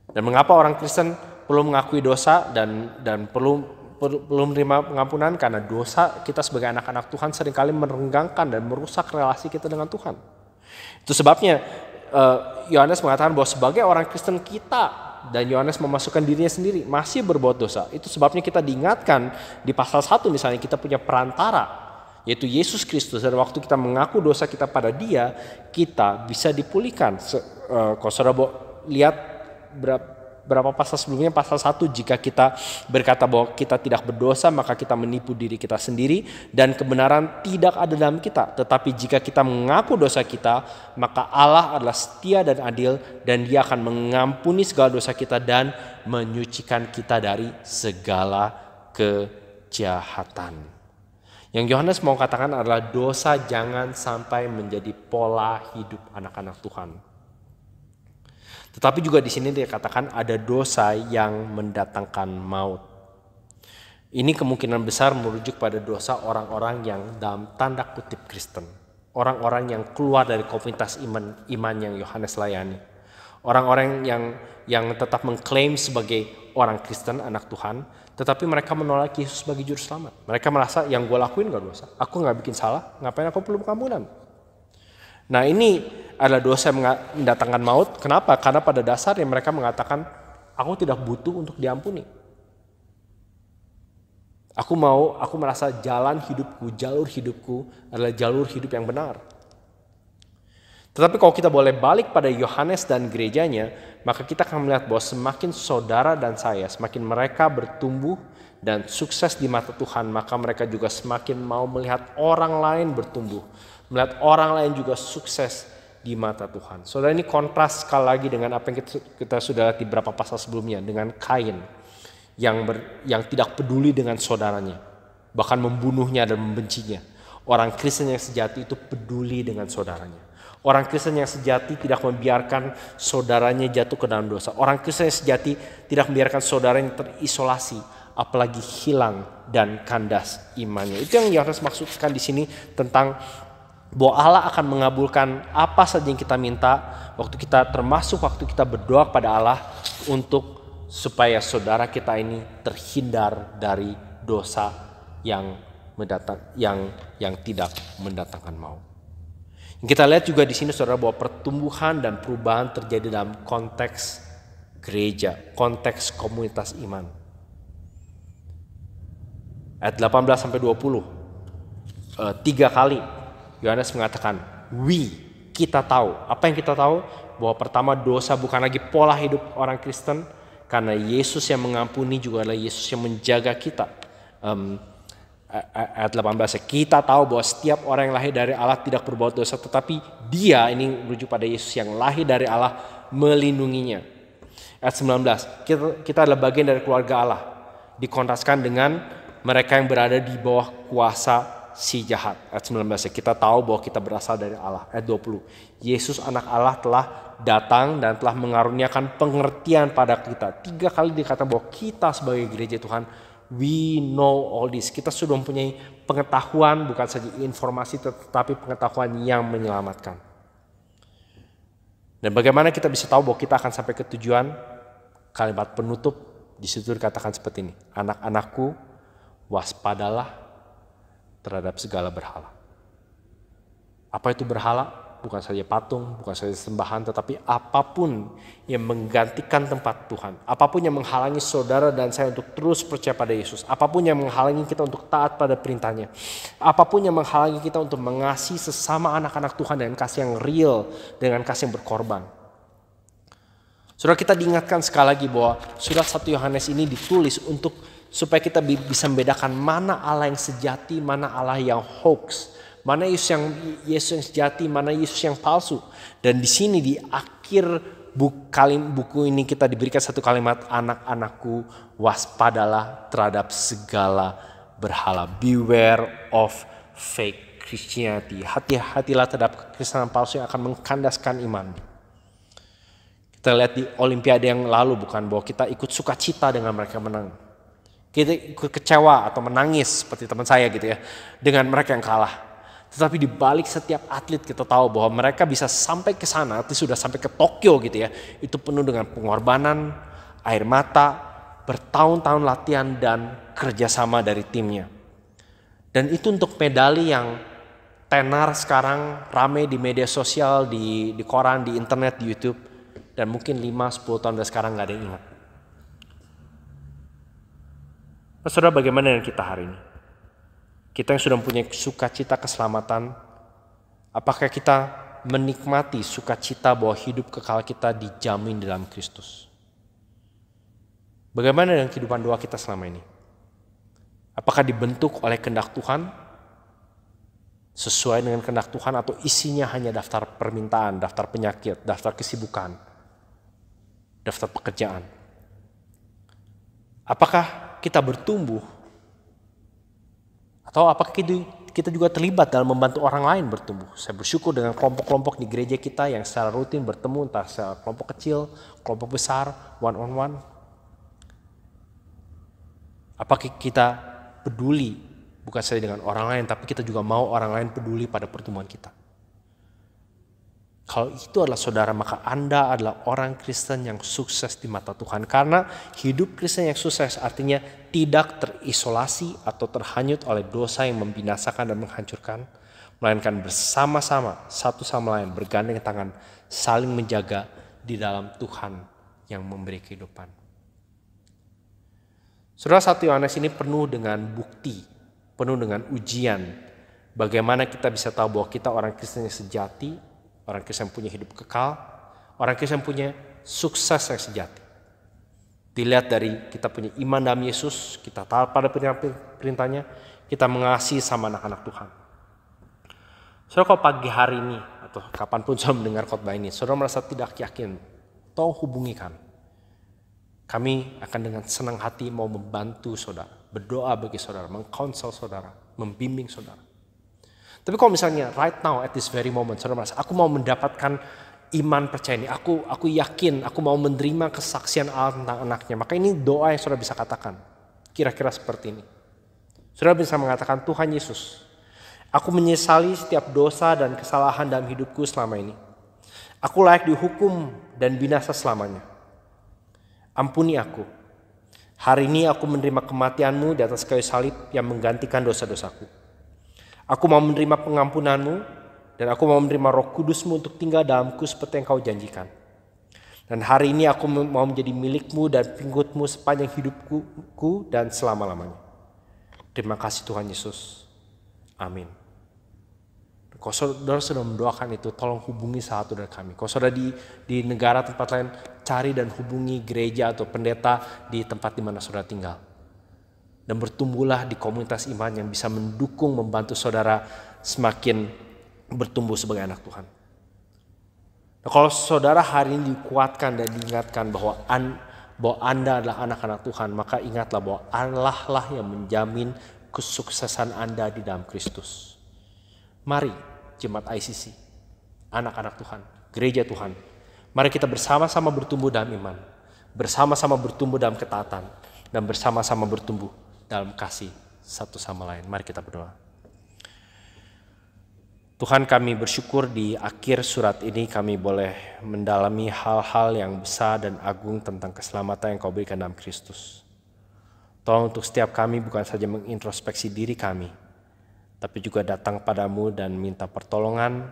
Dan mengapa orang Kristen perlu mengakui dosa dan perlu menerima pengampunan? Karena dosa kita sebagai anak-anak Tuhan seringkali merenggangkan dan merusak relasi kita dengan Tuhan. Itu sebabnya Yohanes mengatakan bahwa sebagai orang Kristen kita, dan Yohanes memasukkan dirinya sendiri, masih berbuat dosa. Itu sebabnya kita diingatkan di pasal 1 misalnya, kita punya perantara, yaitu Yesus Kristus. Dan waktu kita mengaku dosa kita pada Dia, kita bisa dipulihkan. Kalau saudara lihat berapa pasal sebelumnya, pasal 1, jika kita berkata bahwa kita tidak berdosa, maka kita menipu diri kita sendiri dan kebenaran tidak ada dalam kita. Tetapi jika kita mengaku dosa kita, maka Allah adalah setia dan adil dan Dia akan mengampuni segala dosa kita dan menyucikan kita dari segala kejahatan. Yang Yohanes mau katakan adalah dosa jangan sampai menjadi pola hidup anak-anak Tuhan. Tetapi juga di sini dikatakan ada dosa yang mendatangkan maut. Ini kemungkinan besar merujuk pada dosa orang-orang yang dalam tanda kutip Kristen. Orang-orang yang keluar dari komunitas iman yang Yohanes layani. Orang-orang yang tetap mengklaim sebagai orang Kristen, anak Tuhan, tetapi mereka menolak Yesus sebagai juru selamat. Mereka merasa yang gue lakuin gak dosa. Aku gak bikin salah, ngapain aku perlu pengampunan? Nah, ini adalah dosa yang mendatangkan maut. Kenapa? Karena pada dasarnya mereka mengatakan, aku tidak butuh untuk diampuni. Aku merasa jalur hidupku adalah jalur hidup yang benar. Tetapi kalau kita boleh balik pada Yohanes dan gerejanya, maka kita akan melihat bahwa semakin saudara dan saya, semakin mereka bertumbuh dan sukses di mata Tuhan, maka mereka juga semakin mau melihat orang lain bertumbuh. Melihat orang lain juga sukses di mata Tuhan. Saudara, ini kontras sekali lagi dengan apa yang kita sudah lihat di beberapa pasal sebelumnya, dengan Kain yang tidak peduli dengan saudaranya, bahkan membunuhnya dan membencinya. Orang Kristen yang sejati itu peduli dengan saudaranya. Orang Kristen yang sejati tidak membiarkan saudaranya jatuh ke dalam dosa. Orang Kristen yang sejati tidak membiarkan saudaranya terisolasi, apalagi hilang dan kandas imannya. Itu yang Yohanes maksudkan di sini tentang bahwa Allah akan mengabulkan apa saja yang kita minta waktu kita berdoa kepada Allah untuk supaya saudara kita ini terhindar dari dosa yang tidak mendatangkan maut. Kita lihat juga di sini saudara bahwa pertumbuhan dan perubahan terjadi dalam konteks gereja, konteks komunitas iman. Ayat 18 sampai 20, 3 kali Yohanes mengatakan, kita tahu. Apa yang kita tahu? Bahwa pertama, dosa bukan lagi pola hidup orang Kristen, karena Yesus yang mengampuni juga adalah Yesus yang menjaga kita. Ayat 18, kita tahu bahwa setiap orang yang lahir dari Allah tidak berbuat dosa, tetapi Dia, ini merujuk pada Yesus yang lahir dari Allah, melindunginya. Ayat 19, kita adalah bagian dari keluarga Allah, dikontraskan dengan mereka yang berada di bawah kuasa si jahat. Ayat 19, kita tahu bahwa kita berasal dari Allah. Ayat 20, Yesus anak Allah telah datang dan telah mengaruniakan pengertian pada kita. 3 kali dikatakan bahwa kita sebagai gereja Tuhan, we know all this. Kita sudah mempunyai pengetahuan, bukan saja informasi, tetapi pengetahuan yang menyelamatkan. Dan bagaimana kita bisa tahu bahwa kita akan sampai ke tujuan? Kalimat penutup di situ dikatakan seperti ini, anak-anakku, waspadalah terhadap segala berhala. Apa itu berhala? Bukan saja patung, bukan saja sembahan, tetapi apapun yang menggantikan tempat Tuhan. Apapun yang menghalangi saudara dan saya untuk terus percaya pada Yesus. Apapun yang menghalangi kita untuk taat pada perintahnya. Apapun yang menghalangi kita untuk mengasihi sesama anak-anak Tuhan dengan kasih yang real, dengan kasih yang berkorban. Saudara, kita diingatkan sekali lagi bahwa surat 1 Yohanes ini ditulis supaya kita bisa membedakan mana Allah yang sejati, mana Allah yang hoax, mana Yesus yang sejati, mana Yesus yang palsu. Dan di sini di akhir buku ini kita diberikan satu kalimat, anak-anakku, waspadalah terhadap segala berhala. Beware of fake Christianity. Hati-hatilah terhadap kekristenan palsu yang akan mengkandaskan iman. Kita lihat di Olimpiade yang lalu bukan bahwa kita ikut sukacita dengan mereka menang. Kita ikut kecewa atau menangis seperti teman saya gitu ya dengan mereka yang kalah. Tetapi di balik setiap atlet kita tahu bahwa mereka bisa sampai ke sana, artinya sudah sampai ke Tokyo gitu ya. Itu penuh dengan pengorbanan, air mata, bertahun-tahun latihan dan kerjasama dari timnya. Dan itu untuk medali yang tenar sekarang rame di media sosial, di koran, di internet, di YouTube. Dan mungkin 5-10 tahun dari sekarang gak ada yang ingat. Nah, saudara, bagaimana dengan kita hari ini? Kita yang sudah mempunyai sukacita keselamatan, apakah kita menikmati sukacita bahwa hidup kekal kita dijamin dalam Kristus? Bagaimana dengan kehidupan doa kita selama ini? Apakah dibentuk oleh kehendak Tuhan, sesuai dengan kehendak Tuhan, atau isinya hanya daftar permintaan, daftar penyakit, daftar kesibukan, daftar pekerjaan? Apakah kita bertumbuh? Atau apakah kita juga terlibat dalam membantu orang lain bertumbuh? Saya bersyukur dengan kelompok-kelompok di gereja kita yang secara rutin bertemu, entah secara kelompok kecil, kelompok besar, one on one. Apakah kita peduli bukan saja dengan orang lain, tapi kita juga mau orang lain peduli pada pertemuan kita? Kalau itu adalah saudara, maka Anda adalah orang Kristen yang sukses di mata Tuhan. Karena hidup Kristen yang sukses artinya tidak terisolasi atau terhanyut oleh dosa yang membinasakan dan menghancurkan, melainkan bersama-sama satu sama lain bergandeng tangan, saling menjaga di dalam Tuhan yang memberi kehidupan. Saudara, 1 Yohanes ini penuh dengan bukti, penuh dengan ujian. Bagaimana kita bisa tahu bahwa kita orang Kristen yang sejati, orang Kristen punya hidup kekal, orang Kristen punya sukses yang sejati. Dilihat dari kita punya iman dalam Yesus, kita taat pada perintah-perintahnya, kita mengasihi sama anak-anak Tuhan. Saudara, kalau pagi hari ini atau kapanpun saudara mendengar khotbah ini, saudara merasa tidak yakin, tolong hubungi kami. Kami akan dengan senang hati mau membantu saudara, berdoa bagi saudara, mengkonsel saudara, membimbing saudara. Tapi kalau misalnya right now at this very moment saudara merasa aku mau mendapatkan iman percaya ini, aku yakin, aku mau menerima kesaksian Allah tentang anaknya, maka ini doa yang saudara bisa katakan. Kira-kira seperti ini. Saudara bisa mengatakan, Tuhan Yesus, aku menyesali setiap dosa dan kesalahan dalam hidupku selama ini. Aku layak dihukum dan binasa selamanya. Ampuni aku. Hari ini aku menerima kematian-Mu di atas kayu salib yang menggantikan dosa-dosaku. Aku mau menerima pengampunan-Mu dan aku mau menerima Roh Kudus-Mu untuk tinggal dalamku seperti yang Kau janjikan. Dan hari ini aku mau menjadi milik-Mu dan pengikut-Mu sepanjang hidupku dan selama-lamanya. Terima kasih Tuhan Yesus. Amin. Kalau saudara sudah mendoakan itu, tolong hubungi salah satu dari kami. Kalau saudara di negara tempat lain, cari dan hubungi gereja atau pendeta di tempat di mana saudara tinggal. Dan bertumbuhlah di komunitas iman yang bisa mendukung, membantu saudara semakin bertumbuh sebagai anak Tuhan. Nah, kalau saudara hari ini dikuatkan dan diingatkan bahwa Anda adalah anak-anak Tuhan, maka ingatlah bahwa Allah lah yang menjamin kesuksesan Anda di dalam Kristus. Mari jemaat ICC, anak-anak Tuhan, gereja Tuhan, mari kita bersama-sama bertumbuh dalam iman, bersama-sama bertumbuh dalam ketaatan, dan bersama-sama bertumbuh dalam kasih satu sama lain. Mari kita berdoa. Tuhan, kami bersyukur di akhir surat ini kami boleh mendalami hal-hal yang besar dan agung tentang keselamatan yang Kau berikan dalam Kristus. Tolong untuk setiap kami bukan saja mengintrospeksi diri kami, tapi juga datang padamu dan minta pertolongan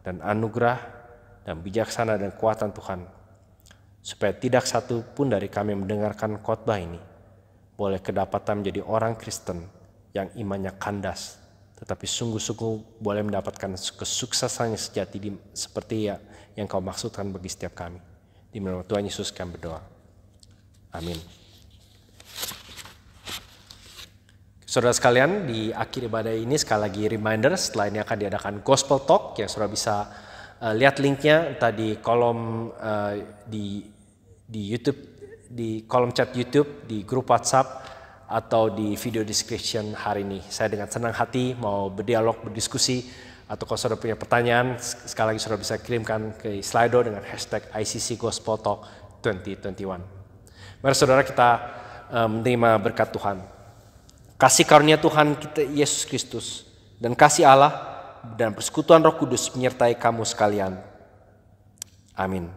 dan anugerah dan bijaksana dan kekuatan Tuhan. Supaya tidak satu pun dari kami mendengarkan khotbah ini boleh kedapatan menjadi orang Kristen yang imannya kandas, tetapi sungguh-sungguh boleh mendapatkan kesuksesan yang sejati seperti yang Kau maksudkan bagi setiap kami. Di nama Tuhan Yesus kami berdoa. Amin. Saudara sekalian, di akhir ibadah ini sekali lagi reminder, setelah ini akan diadakan Gospel Talk yang saudara bisa lihat linknya entah di kolom di YouTube, di kolom chat YouTube, di grup WhatsApp, atau di video description hari ini. Saya dengan senang hati mau berdialog, berdiskusi, atau kalau saudara punya pertanyaan, sekali lagi saudara bisa kirimkan ke Slido dengan hashtag ICC Gospel Talk 2021. Mari saudara kita menerima berkat Tuhan. Kasih karunia Tuhan kita Yesus Kristus dan kasih Allah dan persekutuan Roh Kudus menyertai kamu sekalian. Amin.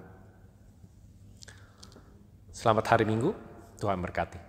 Selamat hari Minggu, Tuhan berkati.